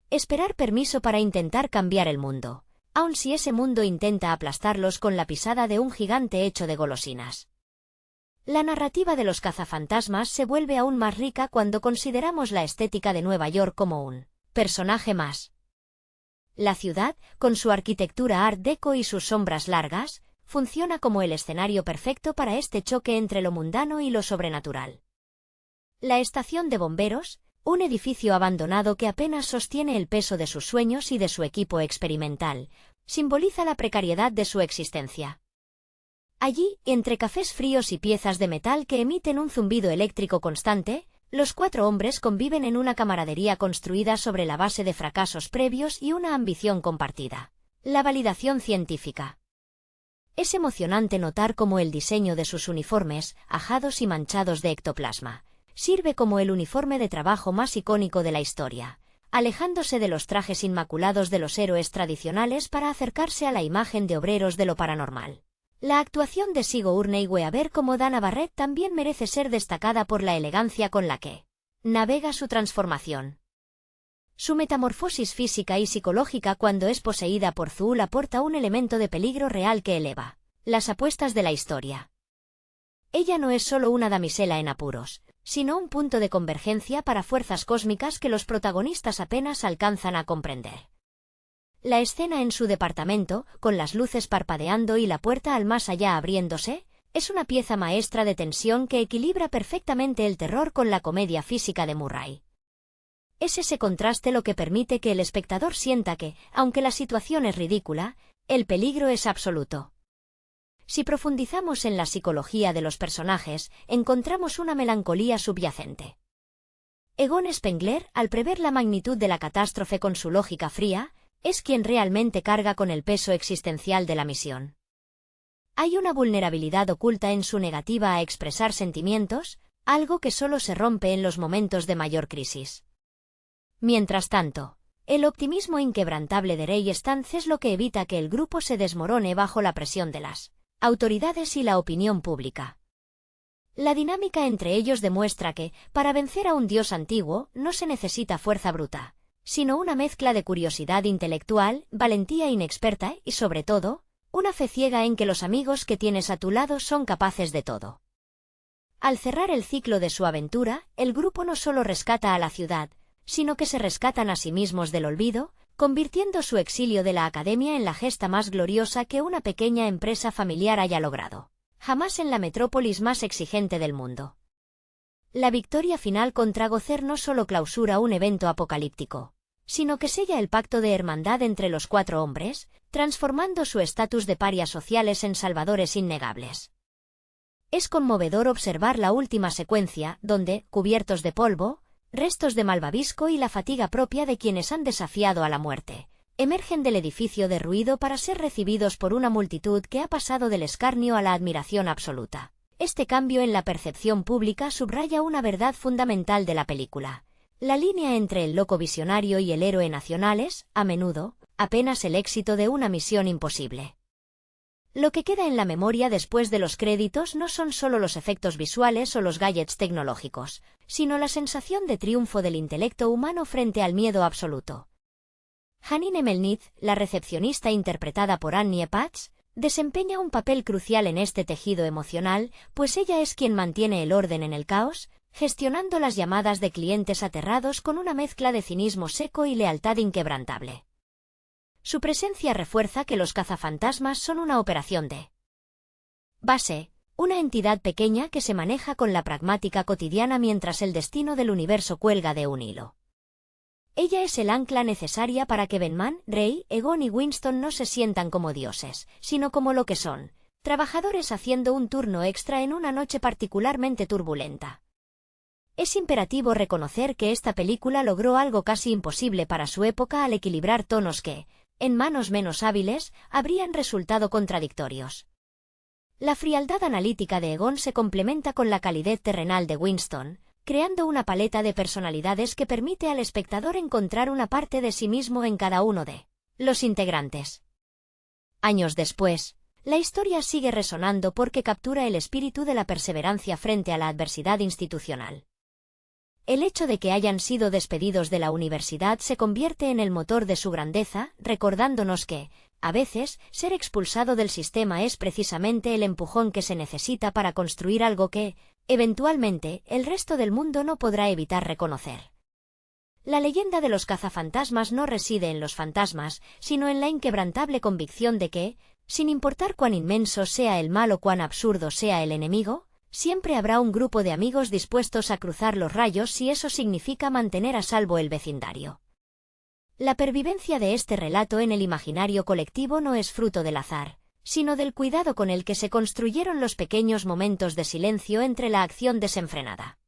esperar permiso para intentar cambiar el mundo, aun si ese mundo intenta aplastarlos con la pisada de un gigante hecho de golosinas. La narrativa de los cazafantasmas se vuelve aún más rica cuando consideramos la estética de Nueva York como un personaje más. La ciudad, con su arquitectura Art Deco y sus sombras largas, funciona como el escenario perfecto para este choque entre lo mundano y lo sobrenatural. La estación de bomberos, un edificio abandonado que apenas sostiene el peso de sus sueños y de su equipo experimental, simboliza la precariedad de su existencia. Allí, entre cafés fríos y piezas de metal que emiten un zumbido eléctrico constante, los 4 hombres conviven en una camaradería construida sobre la base de fracasos previos y una ambición compartida: la validación científica. Es emocionante notar cómo el diseño de sus uniformes, ajados y manchados de ectoplasma, sirve como el uniforme de trabajo más icónico de la historia, alejándose de los trajes inmaculados de los héroes tradicionales para acercarse a la imagen de obreros de lo paranormal. La actuación de Sigourney Weaver como Dana Barrett también merece ser destacada por la elegancia con la que navega su transformación. Su metamorfosis física y psicológica cuando es poseída por Zuul aporta un elemento de peligro real que eleva las apuestas de la historia. Ella no es solo una damisela en apuros, sino un punto de convergencia para fuerzas cósmicas que los protagonistas apenas alcanzan a comprender. La escena en su departamento, con las luces parpadeando y la puerta al más allá abriéndose, es una pieza maestra de tensión que equilibra perfectamente el terror con la comedia física de Murray. Es ese contraste lo que permite que el espectador sienta que, aunque la situación es ridícula, el peligro es absoluto. Si profundizamos en la psicología de los personajes, encontramos una melancolía subyacente. Egon Spengler, al prever la magnitud de la catástrofe con su lógica fría, es quien realmente carga con el peso existencial de la misión. Hay una vulnerabilidad oculta en su negativa a expresar sentimientos, algo que solo se rompe en los momentos de mayor crisis. Mientras tanto, el optimismo inquebrantable de Ray Stantz es lo que evita que el grupo se desmorone bajo la presión de las autoridades y la opinión pública. La dinámica entre ellos demuestra que, para vencer a un dios antiguo, no se necesita fuerza bruta, sino una mezcla de curiosidad intelectual, valentía inexperta y, sobre todo, una fe ciega en que los amigos que tienes a tu lado son capaces de todo. Al cerrar el ciclo de su aventura, el grupo no solo rescata a la ciudad, sino que se rescatan a sí mismos del olvido, convirtiendo su exilio de la academia en la gesta más gloriosa que una pequeña empresa familiar haya logrado, jamás en la metrópolis más exigente del mundo. La victoria final contra Gozer no solo clausura un evento apocalíptico, sino que sella el pacto de hermandad entre los 4 hombres, transformando su estatus de parias sociales en salvadores innegables. Es conmovedor observar la última secuencia, donde, cubiertos de polvo, restos de malvavisco y la fatiga propia de quienes han desafiado a la muerte, emergen del edificio derruido para ser recibidos por una multitud que ha pasado del escarnio a la admiración absoluta. Este cambio en la percepción pública subraya una verdad fundamental de la película. La línea entre el loco visionario y el héroe nacional es, a menudo, apenas el éxito de una misión imposible. Lo que queda en la memoria después de los créditos no son solo los efectos visuales o los gadgets tecnológicos, sino la sensación de triunfo del intelecto humano frente al miedo absoluto. Janine Melnitz, la recepcionista interpretada por Annie Potts, desempeña un papel crucial en este tejido emocional, pues ella es quien mantiene el orden en el caos, gestionando las llamadas de clientes aterrados con una mezcla de cinismo seco y lealtad inquebrantable. Su presencia refuerza que los cazafantasmas son una operación de base, una entidad pequeña que se maneja con la pragmática cotidiana mientras el destino del universo cuelga de un hilo. Ella es el ancla necesaria para que Benman, Rey, Egon y Winston no se sientan como dioses, sino como lo que son, trabajadores haciendo un turno extra en una noche particularmente turbulenta. Es imperativo reconocer que esta película logró algo casi imposible para su época al equilibrar tonos que, en manos menos hábiles, habrían resultado contradictorios. La frialdad analítica de Egon se complementa con la calidez terrenal de Winston, creando una paleta de personalidades que permite al espectador encontrar una parte de sí mismo en cada uno de los integrantes. Años después, la historia sigue resonando porque captura el espíritu de la perseverancia frente a la adversidad institucional. El hecho de que hayan sido despedidos de la universidad se convierte en el motor de su grandeza, recordándonos que, a veces, ser expulsado del sistema es precisamente el empujón que se necesita para construir algo que, eventualmente, el resto del mundo no podrá evitar reconocer. La leyenda de los cazafantasmas no reside en los fantasmas, sino en la inquebrantable convicción de que, sin importar cuán inmenso sea el mal o cuán absurdo sea el enemigo, siempre habrá un grupo de amigos dispuestos a cruzar los rayos si eso significa mantener a salvo el vecindario. La pervivencia de este relato en el imaginario colectivo no es fruto del azar, sino del cuidado con el que se construyeron los pequeños momentos de silencio entre la acción desenfrenada.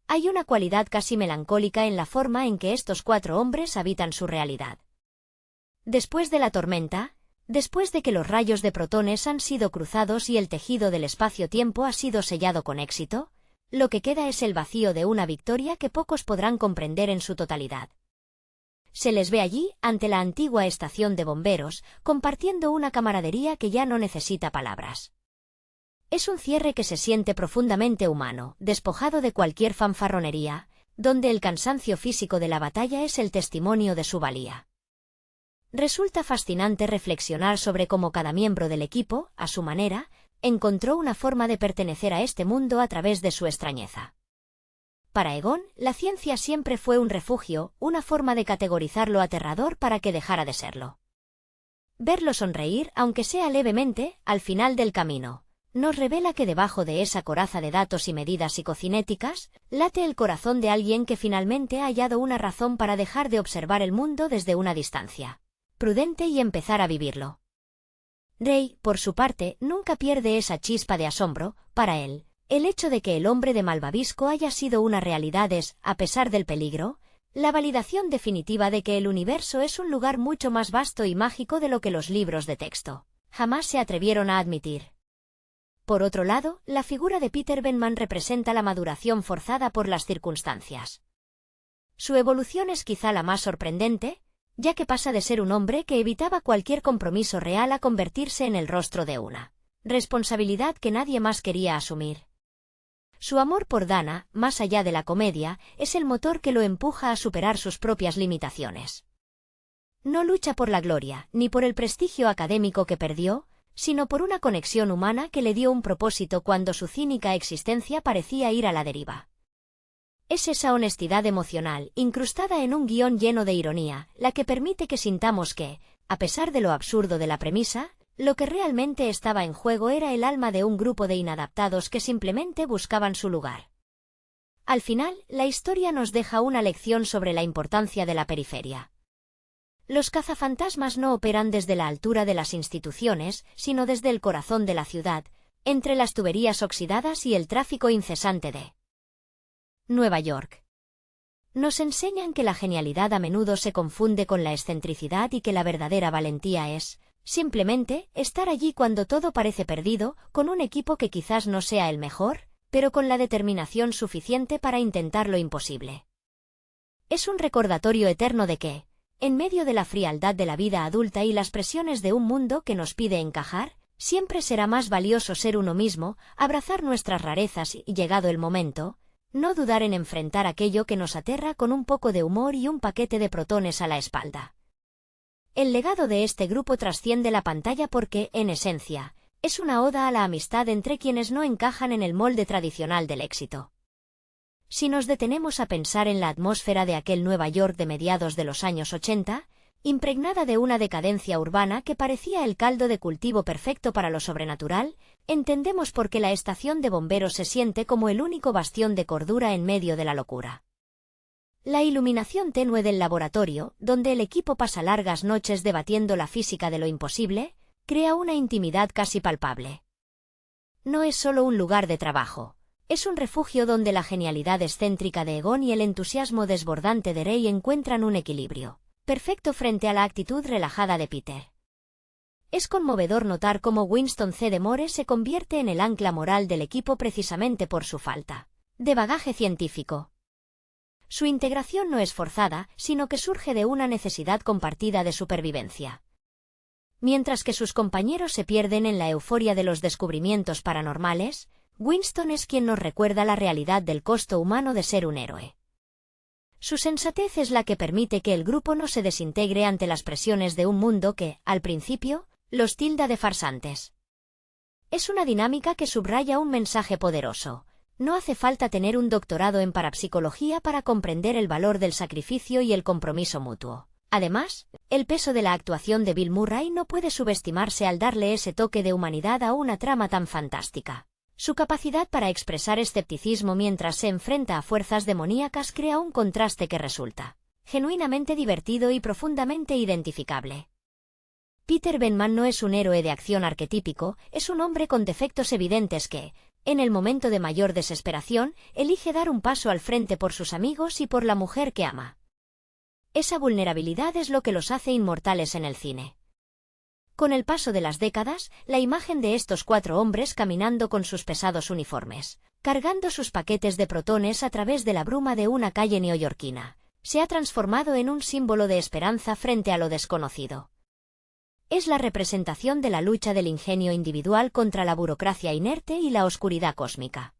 Hay una cualidad casi melancólica en la forma en que estos 4 hombres habitan su realidad. Después de la tormenta, después de que los rayos de protones han sido cruzados y el tejido del espacio-tiempo ha sido sellado con éxito, lo que queda es el vacío de una victoria que pocos podrán comprender en su totalidad. Se les ve allí, ante la antigua estación de bomberos, compartiendo una camaradería que ya no necesita palabras. Es un cierre que se siente profundamente humano, despojado de cualquier fanfarronería, donde el cansancio físico de la batalla es el testimonio de su valía. Resulta fascinante reflexionar sobre cómo cada miembro del equipo, a su manera, encontró una forma de pertenecer a este mundo a través de su extrañeza. Para Egon, la ciencia siempre fue un refugio, una forma de categorizar lo aterrador para que dejara de serlo. Verlo sonreír, aunque sea levemente, al final del camino, nos revela que debajo de esa coraza de datos y medidas psicocinéticas, late el corazón de alguien que finalmente ha hallado una razón para dejar de observar el mundo desde una distancia prudente y empezar a vivirlo. Rey, por su parte, nunca pierde esa chispa de asombro. Para él, el hecho de que el hombre de Malvavisco haya sido una realidad es, a pesar del peligro, la validación definitiva de que el universo es un lugar mucho más vasto y mágico de lo que los libros de texto jamás se atrevieron a admitir. Por otro lado, la figura de Peter Benman representa la maduración forzada por las circunstancias. Su evolución es quizá la más sorprendente, ya que pasa de ser un hombre que evitaba cualquier compromiso real a convertirse en el rostro de una responsabilidad que nadie más quería asumir. Su amor por Dana, más allá de la comedia, es el motor que lo empuja a superar sus propias limitaciones. No lucha por la gloria, ni por el prestigio académico que perdió, sino por una conexión humana que le dio un propósito cuando su cínica existencia parecía ir a la deriva. Es esa honestidad emocional, incrustada en un guión lleno de ironía, la que permite que sintamos que, a pesar de lo absurdo de la premisa, lo que realmente estaba en juego era el alma de un grupo de inadaptados que simplemente buscaban su lugar. Al final, la historia nos deja una lección sobre la importancia de la periferia. Los cazafantasmas no operan desde la altura de las instituciones, sino desde el corazón de la ciudad, entre las tuberías oxidadas y el tráfico incesante de Nueva York. Nos enseñan que la genialidad a menudo se confunde con la excentricidad y que la verdadera valentía es, simplemente, estar allí cuando todo parece perdido, con un equipo que quizás no sea el mejor, pero con la determinación suficiente para intentar lo imposible. Es un recordatorio eterno de que, en medio de la frialdad de la vida adulta y las presiones de un mundo que nos pide encajar, siempre será más valioso ser uno mismo, abrazar nuestras rarezas y, llegado el momento, no dudar en enfrentar aquello que nos aterra con un poco de humor y un paquete de protones a la espalda. El legado de este grupo trasciende la pantalla porque, en esencia, es una oda a la amistad entre quienes no encajan en el molde tradicional del éxito. Si nos detenemos a pensar en la atmósfera de aquel Nueva York de mediados de los años 80, impregnada de una decadencia urbana que parecía el caldo de cultivo perfecto para lo sobrenatural, entendemos por qué la estación de bomberos se siente como el único bastión de cordura en medio de la locura. La iluminación tenue del laboratorio, donde el equipo pasa largas noches debatiendo la física de lo imposible, crea una intimidad casi palpable. No es solo un lugar de trabajo. Es un refugio donde la genialidad excéntrica de Egon y el entusiasmo desbordante de Ray encuentran un equilibrio perfecto frente a la actitud relajada de Peter. Es conmovedor notar cómo Winston C. de Moore se convierte en el ancla moral del equipo precisamente por su falta de bagaje científico. Su integración no es forzada, sino que surge de una necesidad compartida de supervivencia. Mientras que sus compañeros se pierden en la euforia de los descubrimientos paranormales, Winston es quien nos recuerda la realidad del costo humano de ser un héroe. Su sensatez es la que permite que el grupo no se desintegre ante las presiones de un mundo que, al principio, los tilda de farsantes. Es una dinámica que subraya un mensaje poderoso. No hace falta tener un doctorado en parapsicología para comprender el valor del sacrificio y el compromiso mutuo. Además, el peso de la actuación de Bill Murray no puede subestimarse al darle ese toque de humanidad a una trama tan fantástica. Su capacidad para expresar escepticismo mientras se enfrenta a fuerzas demoníacas crea un contraste que resulta genuinamente divertido y profundamente identificable. Peter Venkman no es un héroe de acción arquetípico, es un hombre con defectos evidentes que, en el momento de mayor desesperación, elige dar un paso al frente por sus amigos y por la mujer que ama. Esa vulnerabilidad es lo que los hace inmortales en el cine. Con el paso de las décadas, la imagen de estos 4 hombres caminando con sus pesados uniformes, cargando sus paquetes de protones a través de la bruma de una calle neoyorquina, se ha transformado en un símbolo de esperanza frente a lo desconocido. Es la representación de la lucha del ingenio individual contra la burocracia inerte y la oscuridad cósmica.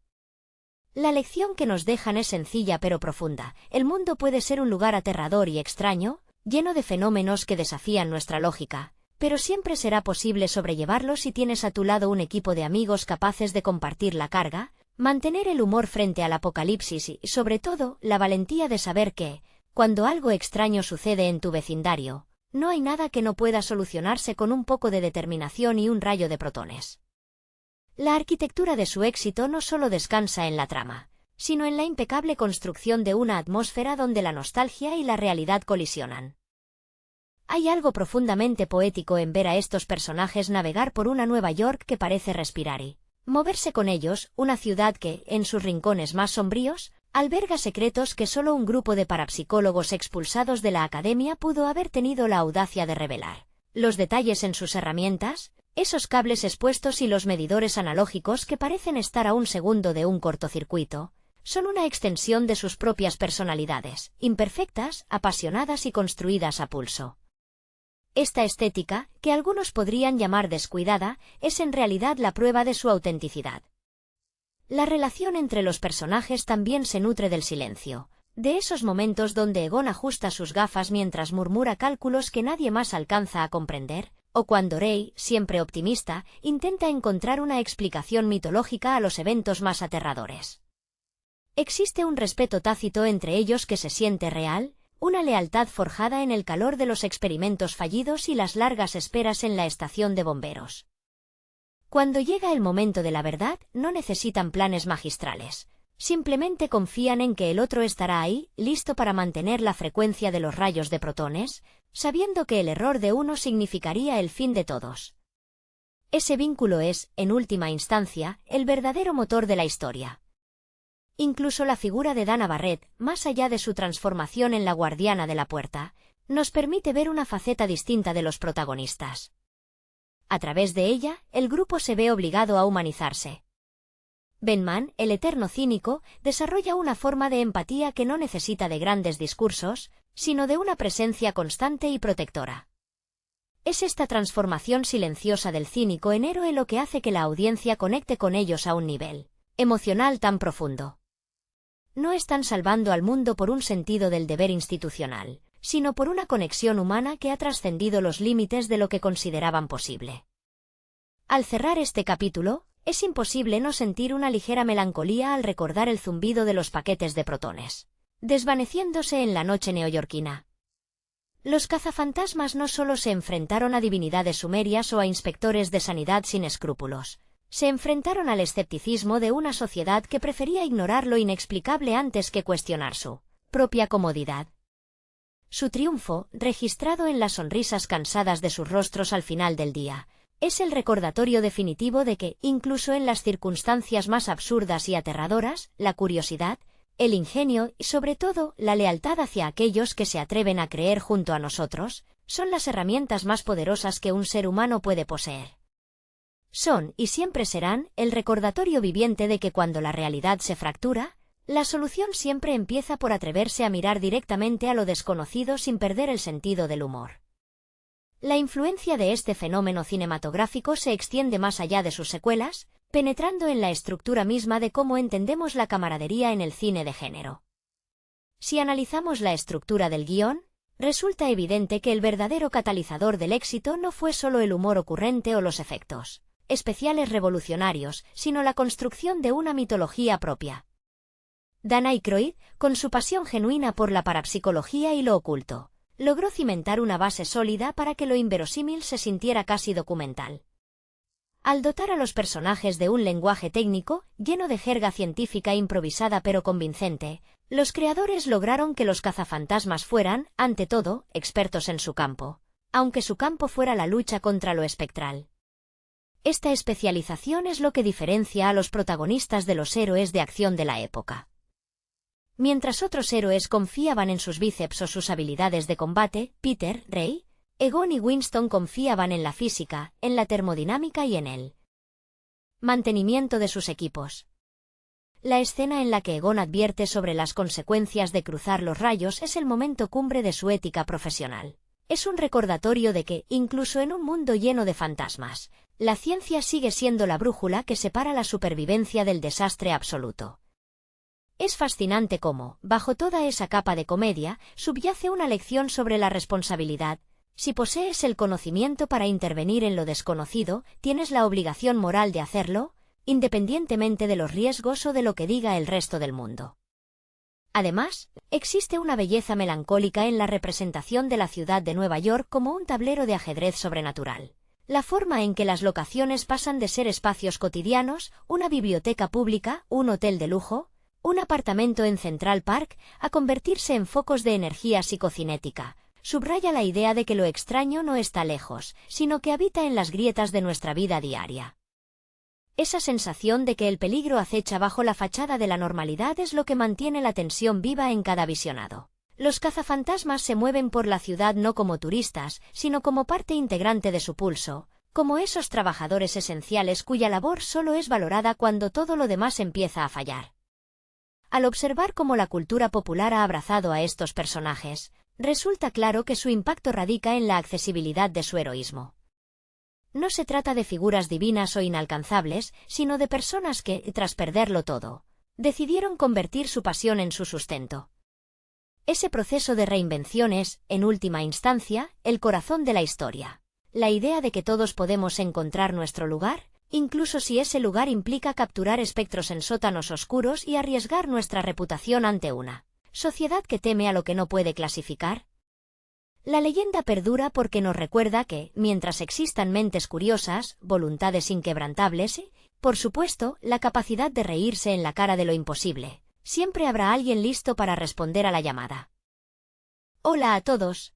La lección que nos dejan es sencilla pero profunda. El mundo puede ser un lugar aterrador y extraño, lleno de fenómenos que desafían nuestra lógica, pero siempre será posible sobrellevarlo si tienes a tu lado un equipo de amigos capaces de compartir la carga, mantener el humor frente al apocalipsis y, sobre todo, la valentía de saber que, cuando algo extraño sucede en tu vecindario, no hay nada que no pueda solucionarse con un poco de determinación y un rayo de protones. La arquitectura de su éxito no solo descansa en la trama, sino en la impecable construcción de una atmósfera donde la nostalgia y la realidad colisionan. Hay algo profundamente poético en ver a estos personajes navegar por una Nueva York que parece respirar y moverse con ellos, una ciudad que, en sus rincones más sombríos, alberga secretos que solo un grupo de parapsicólogos expulsados de la academia pudo haber tenido la audacia de revelar. Los detalles en sus herramientas, esos cables expuestos y los medidores analógicos que parecen estar a un segundo de un cortocircuito, son una extensión de sus propias personalidades, imperfectas, apasionadas y construidas a pulso. Esta estética, que algunos podrían llamar descuidada, es en realidad la prueba de su autenticidad. La relación entre los personajes también se nutre del silencio, de esos momentos donde Egon ajusta sus gafas mientras murmura cálculos que nadie más alcanza a comprender, o cuando Ray, siempre optimista, intenta encontrar una explicación mitológica a los eventos más aterradores. Existe un respeto tácito entre ellos que se siente real, una lealtad forjada en el calor de los experimentos fallidos y las largas esperas en la estación de bomberos. Cuando llega el momento de la verdad, no necesitan planes magistrales. Simplemente confían en que el otro estará ahí, listo para mantener la frecuencia de los rayos de protones, sabiendo que el error de uno significaría el fin de todos. Ese vínculo es, en última instancia, el verdadero motor de la historia. Incluso la figura de Dana Barrett, más allá de su transformación en la guardiana de la puerta, nos permite ver una faceta distinta de los protagonistas. A través de ella, el grupo se ve obligado a humanizarse. Venkman, el eterno cínico, desarrolla una forma de empatía que no necesita de grandes discursos, sino de una presencia constante y protectora. Es esta transformación silenciosa del cínico en héroe lo que hace que la audiencia conecte con ellos a un nivel emocional tan profundo. No están salvando al mundo por un sentido del deber institucional, sino por una conexión humana que ha trascendido los límites de lo que consideraban posible. Al cerrar este capítulo, Es imposible no sentir una ligera melancolía al recordar el zumbido de los paquetes de protones, desvaneciéndose en la noche neoyorquina. Los cazafantasmas no solo se enfrentaron a divinidades sumerias o a inspectores de sanidad sin escrúpulos, se enfrentaron al escepticismo de una sociedad que prefería ignorar lo inexplicable antes que cuestionar su propia comodidad. Su triunfo, registrado en las sonrisas cansadas de sus rostros al final del día, es el recordatorio definitivo de que, incluso en las circunstancias más absurdas y aterradoras, la curiosidad, el ingenio y, sobre todo, la lealtad hacia aquellos que se atreven a creer junto a nosotros, son las herramientas más poderosas que un ser humano puede poseer. Son, y siempre serán, el recordatorio viviente de que cuando la realidad se fractura, la solución siempre empieza por atreverse a mirar directamente a lo desconocido sin perder el sentido del humor. La influencia de este fenómeno cinematográfico se extiende más allá de sus secuelas, penetrando en la estructura misma de cómo entendemos la camaradería en el cine de género. Si analizamos la estructura del guión, resulta evidente que el verdadero catalizador del éxito no fue solo el humor ocurrente o los efectos especiales revolucionarios, sino la construcción de una mitología propia. Dan Aykroyd, con su pasión genuina por la parapsicología y lo oculto, logró cimentar una base sólida para que lo inverosímil se sintiera casi documental. Al dotar a los personajes de un lenguaje técnico, lleno de jerga científica improvisada pero convincente, los creadores lograron que los cazafantasmas fueran, ante todo, expertos en su campo, aunque su campo fuera la lucha contra lo espectral. Esta especialización es lo que diferencia a los protagonistas de los héroes de acción de la época. Mientras otros héroes confiaban en sus bíceps o sus habilidades de combate, Peter, Ray, Egon y Winston confiaban en la física, en la termodinámica y en el mantenimiento de sus equipos. La escena en la que Egon advierte sobre las consecuencias de cruzar los rayos es el momento cumbre de su ética profesional. Es un recordatorio de que, incluso en un mundo lleno de fantasmas, la ciencia sigue siendo la brújula que separa la supervivencia del desastre absoluto. Es fascinante cómo, bajo toda esa capa de comedia, subyace una lección sobre la responsabilidad. Si posees el conocimiento para intervenir en lo desconocido, tienes la obligación moral de hacerlo, independientemente de los riesgos o de lo que diga el resto del mundo. Además, existe una belleza melancólica en la representación de la ciudad de Nueva York como un tablero de ajedrez sobrenatural. La forma en que las locaciones pasan de ser espacios cotidianos, una biblioteca pública, un hotel de lujo, un apartamento en Central Park, a convertirse en focos de energía psicocinética, subraya la idea de que lo extraño no está lejos, sino que habita en las grietas de nuestra vida diaria. Esa sensación de que el peligro acecha bajo la fachada de la normalidad es lo que mantiene la tensión viva en cada visionado. Los cazafantasmas se mueven por la ciudad no como turistas, sino como parte integrante de su pulso, como esos trabajadores esenciales cuya labor solo es valorada cuando todo lo demás empieza a fallar. Al observar cómo la cultura popular ha abrazado a estos personajes, resulta claro que su impacto radica en la accesibilidad de su heroísmo. No se trata de figuras divinas o inalcanzables, sino de personas que, tras perderlo todo, decidieron convertir su pasión en su sustento. Ese proceso de reinvención es, en última instancia, el corazón de la historia. La idea de que todos podemos encontrar nuestro lugar, incluso si ese lugar implica capturar espectros en sótanos oscuros y arriesgar nuestra reputación ante una sociedad que teme a lo que no puede clasificar. La leyenda perdura porque nos recuerda que, mientras existan mentes curiosas, voluntades inquebrantables y, por supuesto, la capacidad de reírse en la cara de lo imposible, siempre habrá alguien listo para responder a la llamada. Hola a todos.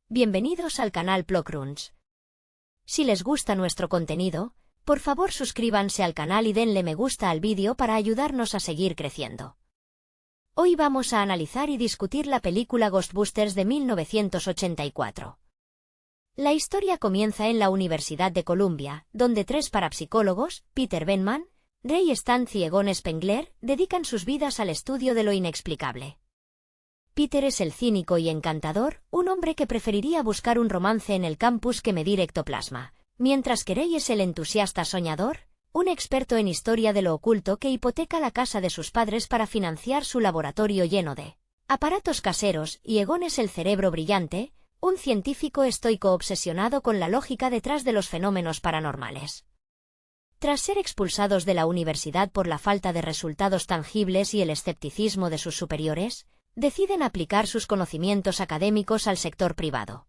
Bienvenidos al canal Plocrunch. Si les gusta nuestro contenido, por favor suscríbanse al canal y denle me gusta al vídeo para ayudarnos a seguir creciendo. Hoy vamos a analizar y discutir la película Ghostbusters de 1984. La historia comienza en la Universidad de Columbia, donde tres parapsicólogos, Peter Venkman, Ray Stantz y Egon Spengler, dedican sus vidas al estudio de lo inexplicable. Peter es el cínico y encantador, un hombre que preferiría buscar un romance en el campus que medir ectoplasma, mientras que Ray es el entusiasta soñador, un experto en historia de lo oculto que hipoteca la casa de sus padres para financiar su laboratorio lleno de aparatos caseros, y Egon es el cerebro brillante, un científico estoico obsesionado con la lógica detrás de los fenómenos paranormales. Tras ser expulsados de la universidad por la falta de resultados tangibles y el escepticismo de sus superiores, deciden aplicar sus conocimientos académicos al sector privado.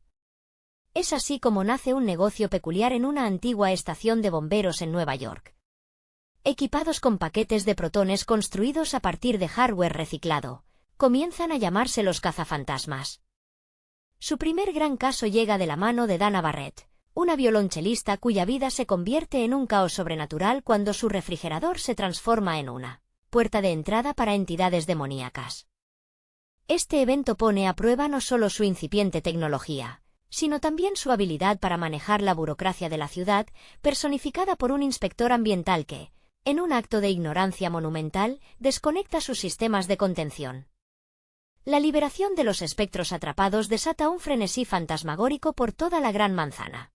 Es así como nace un negocio peculiar en una antigua estación de bomberos en Nueva York. Equipados con paquetes de protones construidos a partir de hardware reciclado, comienzan a llamarse los cazafantasmas. Su primer gran caso llega de la mano de Dana Barrett, una violonchelista cuya vida se convierte en un caos sobrenatural cuando su refrigerador se transforma en una puerta de entrada para entidades demoníacas. Este evento pone a prueba no solo su incipiente tecnología, sino también su habilidad para manejar la burocracia de la ciudad, personificada por un inspector ambiental que, en un acto de ignorancia monumental, desconecta sus sistemas de contención. La liberación de los espectros atrapados desata un frenesí fantasmagórico por toda la Gran Manzana.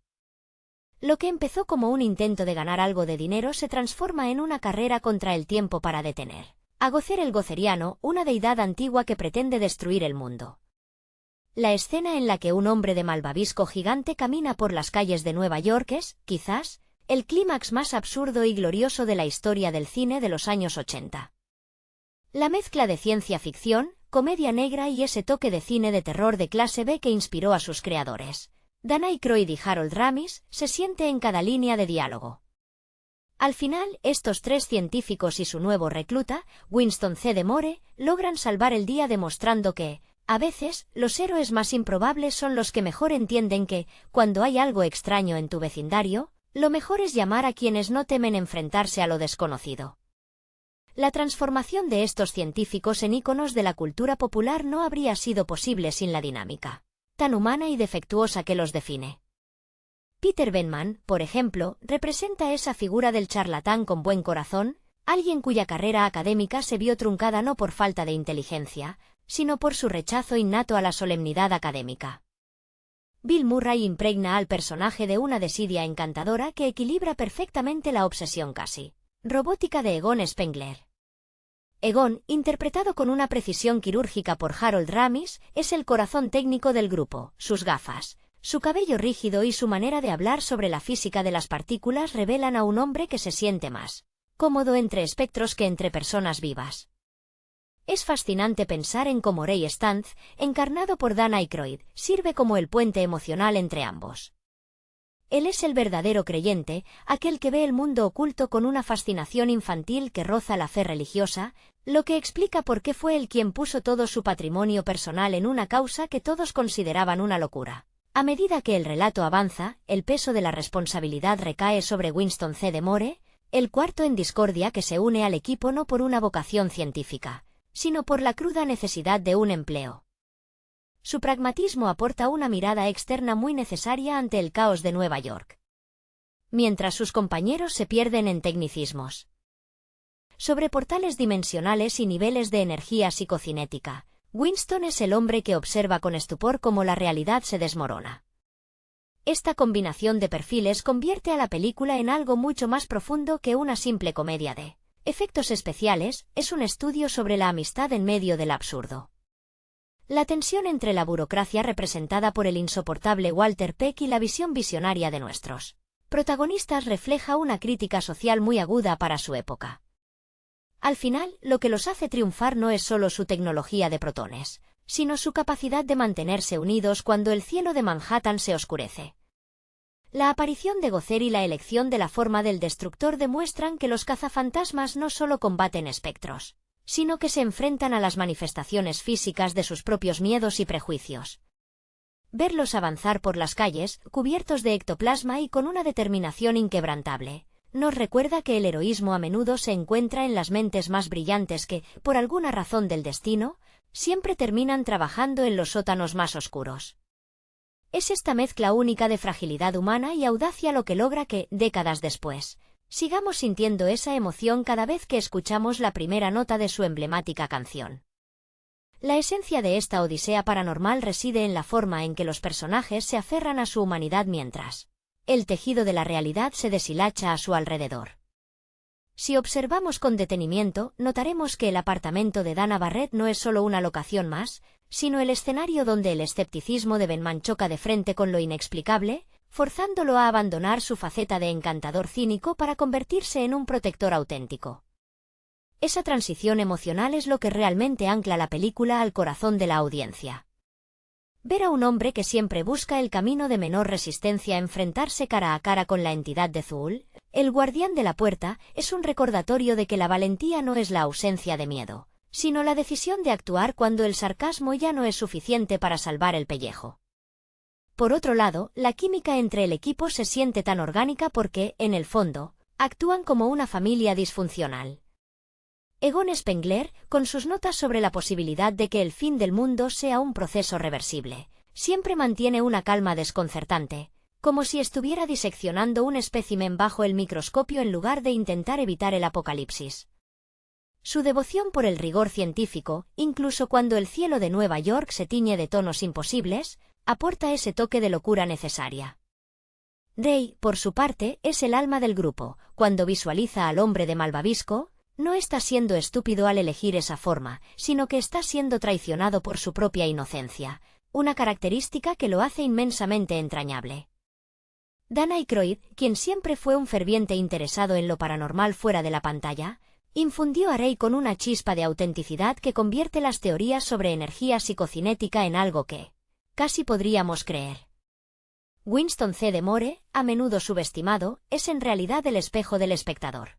Lo que empezó como un intento de ganar algo de dinero se transforma en una carrera contra el tiempo para detener a Gozer el Gozeriano, una deidad antigua que pretende destruir el mundo. La escena en la que un hombre de malvavisco gigante camina por las calles de Nueva York es, quizás, el clímax más absurdo y glorioso de la historia del cine de los años 80. La mezcla de ciencia ficción, comedia negra y ese toque de cine de terror de clase B que inspiró a sus creadores, Dan Aykroyd y Harold Ramis, se siente en cada línea de diálogo. Al final, estos tres científicos y su nuevo recluta, Winston C. de More, logran salvar el día demostrando que, a veces, los héroes más improbables son los que mejor entienden que, cuando hay algo extraño en tu vecindario, lo mejor es llamar a quienes no temen enfrentarse a lo desconocido. La transformación de estos científicos en íconos de la cultura popular no habría sido posible sin la dinámica tan humana y defectuosa que los define. Peter Venkman, por ejemplo, representa esa figura del charlatán con buen corazón, alguien cuya carrera académica se vio truncada no por falta de inteligencia, sino por su rechazo innato a la solemnidad académica. Bill Murray impregna al personaje de una desidia encantadora que equilibra perfectamente la obsesión casi robótica de Egon Spengler. Egon, interpretado con una precisión quirúrgica por Harold Ramis, es el corazón técnico del grupo. Sus gafas, su cabello rígido y su manera de hablar sobre la física de las partículas revelan a un hombre que se siente más cómodo entre espectros que entre personas vivas. Es fascinante pensar en cómo Ray Stantz, encarnado por Dan Aykroyd, sirve como el puente emocional entre ambos. Él es el verdadero creyente, aquel que ve el mundo oculto con una fascinación infantil que roza la fe religiosa, lo que explica por qué fue él quien puso todo su patrimonio personal en una causa que todos consideraban una locura. A medida que el relato avanza, el peso de la responsabilidad recae sobre Winston C. de More, el cuarto en discordia que se une al equipo no por una vocación científica, sino por la cruda necesidad de un empleo. Su pragmatismo aporta una mirada externa muy necesaria ante el caos de Nueva York, mientras sus compañeros se pierden en tecnicismos sobre portales dimensionales y niveles de energía psicocinética. Winston es el hombre que observa con estupor cómo la realidad se desmorona. Esta combinación de perfiles convierte a la película en algo mucho más profundo que una simple comedia de efectos especiales, es un estudio sobre la amistad en medio del absurdo. La tensión entre la burocracia representada por el insoportable Walter Peck y la visión visionaria de nuestros protagonistas refleja una crítica social muy aguda para su época. Al final, lo que los hace triunfar no es solo su tecnología de protones, sino su capacidad de mantenerse unidos cuando el cielo de Manhattan se oscurece. La aparición de Gozer y la elección de la forma del destructor demuestran que los cazafantasmas no solo combaten espectros, sino que se enfrentan a las manifestaciones físicas de sus propios miedos y prejuicios. Verlos avanzar por las calles, cubiertos de ectoplasma y con una determinación inquebrantable, nos recuerda que el heroísmo a menudo se encuentra en las mentes más brillantes que, por alguna razón del destino, siempre terminan trabajando en los sótanos más oscuros. Es esta mezcla única de fragilidad humana y audacia lo que logra que, décadas después, sigamos sintiendo esa emoción cada vez que escuchamos la primera nota de su emblemática canción. La esencia de esta odisea paranormal reside en la forma en que los personajes se aferran a su humanidad mientras el tejido de la realidad se deshilacha a su alrededor. Si observamos con detenimiento, notaremos que el apartamento de Dana Barrett no es solo una locación más, sino el escenario donde el escepticismo de Venkman choca de frente con lo inexplicable, forzándolo a abandonar su faceta de encantador cínico para convertirse en un protector auténtico. Esa transición emocional es lo que realmente ancla la película al corazón de la audiencia. Ver a un hombre que siempre busca el camino de menor resistencia enfrentarse cara a cara con la entidad de Zuul, el guardián de la puerta, es un recordatorio de que la valentía no es la ausencia de miedo, sino la decisión de actuar cuando el sarcasmo ya no es suficiente para salvar el pellejo. Por otro lado, la química entre el equipo se siente tan orgánica porque, en el fondo, actúan como una familia disfuncional. Egon Spengler, con sus notas sobre la posibilidad de que el fin del mundo sea un proceso reversible, siempre mantiene una calma desconcertante, como si estuviera diseccionando un espécimen bajo el microscopio en lugar de intentar evitar el apocalipsis. Su devoción por el rigor científico, incluso cuando el cielo de Nueva York se tiñe de tonos imposibles, aporta ese toque de locura necesaria. Ray, por su parte, es el alma del grupo. Cuando visualiza al hombre de Malvavisco, no está siendo estúpido al elegir esa forma, sino que está siendo traicionado por su propia inocencia, una característica que lo hace inmensamente entrañable. Dan Aykroyd, quien siempre fue un ferviente interesado en lo paranormal fuera de la pantalla, infundió a Ray con una chispa de autenticidad que convierte las teorías sobre energía psicocinética en algo que casi podríamos creer. Winston C. de Moore, a menudo subestimado, es en realidad el espejo del espectador.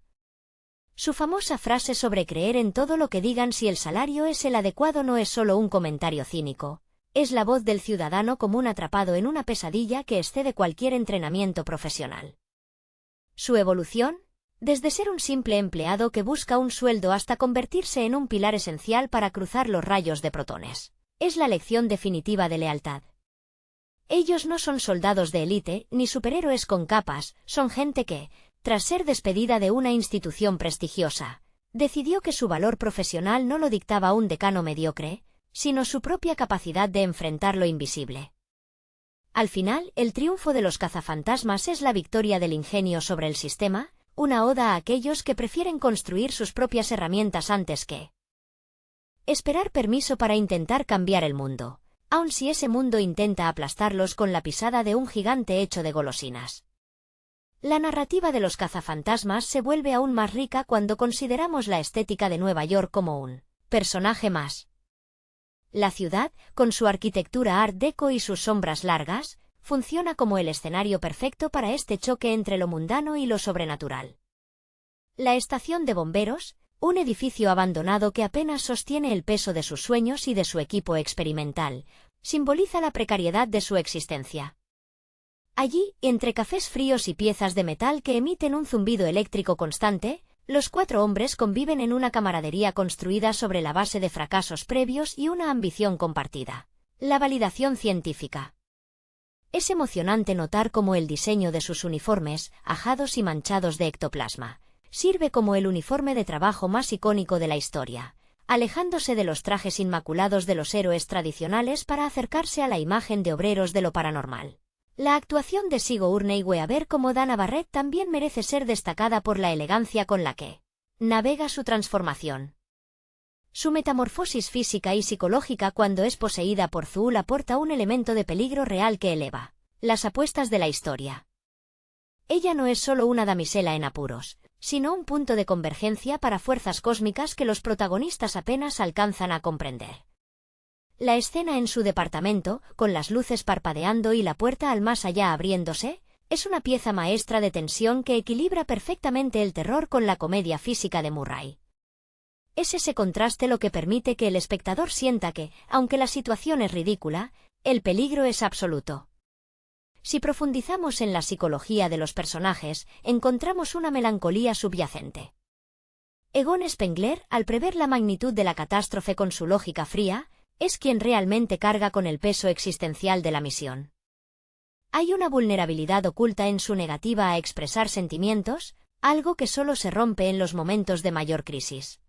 Su famosa frase sobre creer en todo lo que digan si el salario es el adecuado no es solo un comentario cínico, es la voz del ciudadano común atrapado en una pesadilla que excede cualquier entrenamiento profesional. Su evolución, desde ser un simple empleado que busca un sueldo hasta convertirse en un pilar esencial para cruzar los rayos de protones, es la lección definitiva de lealtad. Ellos no son soldados de élite ni superhéroes con capas, son gente que, tras ser despedida de una institución prestigiosa, decidió que su valor profesional no lo dictaba un decano mediocre, sino su propia capacidad de enfrentar lo invisible. Al final, el triunfo de los cazafantasmas es la victoria del ingenio sobre el sistema, una oda a aquellos que prefieren construir sus propias herramientas antes que esperar permiso para intentar cambiar el mundo, aun si ese mundo intenta aplastarlos con la pisada de un gigante hecho de golosinas. La narrativa de los cazafantasmas se vuelve aún más rica cuando consideramos la estética de Nueva York como un personaje más. La ciudad, con su arquitectura Art Deco y sus sombras largas, funciona como el escenario perfecto para este choque entre lo mundano y lo sobrenatural. La estación de bomberos, un edificio abandonado que apenas sostiene el peso de sus sueños y de su equipo experimental, simboliza la precariedad de su existencia. Allí, entre cafés fríos y piezas de metal que emiten un zumbido eléctrico constante, los 4 hombres conviven en una camaradería construida sobre la base de fracasos previos y una ambición compartida: la validación científica. Es emocionante notar cómo el diseño de sus uniformes, ajados y manchados de ectoplasma, sirve como el uniforme de trabajo más icónico de la historia, alejándose de los trajes inmaculados de los héroes tradicionales para acercarse a la imagen de obreros de lo paranormal. La actuación de Sigourney Weaver como Dana Barrett también merece ser destacada por la elegancia con la que navega su transformación. Su metamorfosis física y psicológica cuando es poseída por Zuul aporta un elemento de peligro real que eleva las apuestas de la historia. Ella no es solo una damisela en apuros, sino un punto de convergencia para fuerzas cósmicas que los protagonistas apenas alcanzan a comprender. La escena en su departamento, con las luces parpadeando y la puerta al más allá abriéndose, es una pieza maestra de tensión que equilibra perfectamente el terror con la comedia física de Murray. Es ese contraste lo que permite que el espectador sienta que, aunque la situación es ridícula, el peligro es absoluto. Si profundizamos en la psicología de los personajes, encontramos una melancolía subyacente. Egon Spengler, al prever la magnitud de la catástrofe con su lógica fría, es quien realmente carga con el peso existencial de la misión. Hay una vulnerabilidad oculta en su negativa a expresar sentimientos, algo que solo se rompe en los momentos de mayor crisis.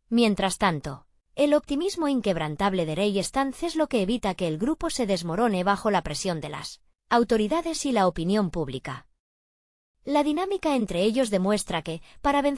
Mientras tanto, el optimismo inquebrantable de Ray Stantz es lo que evita que el grupo se desmorone bajo la presión de las autoridades y la opinión pública. La dinámica entre ellos demuestra que, para vencer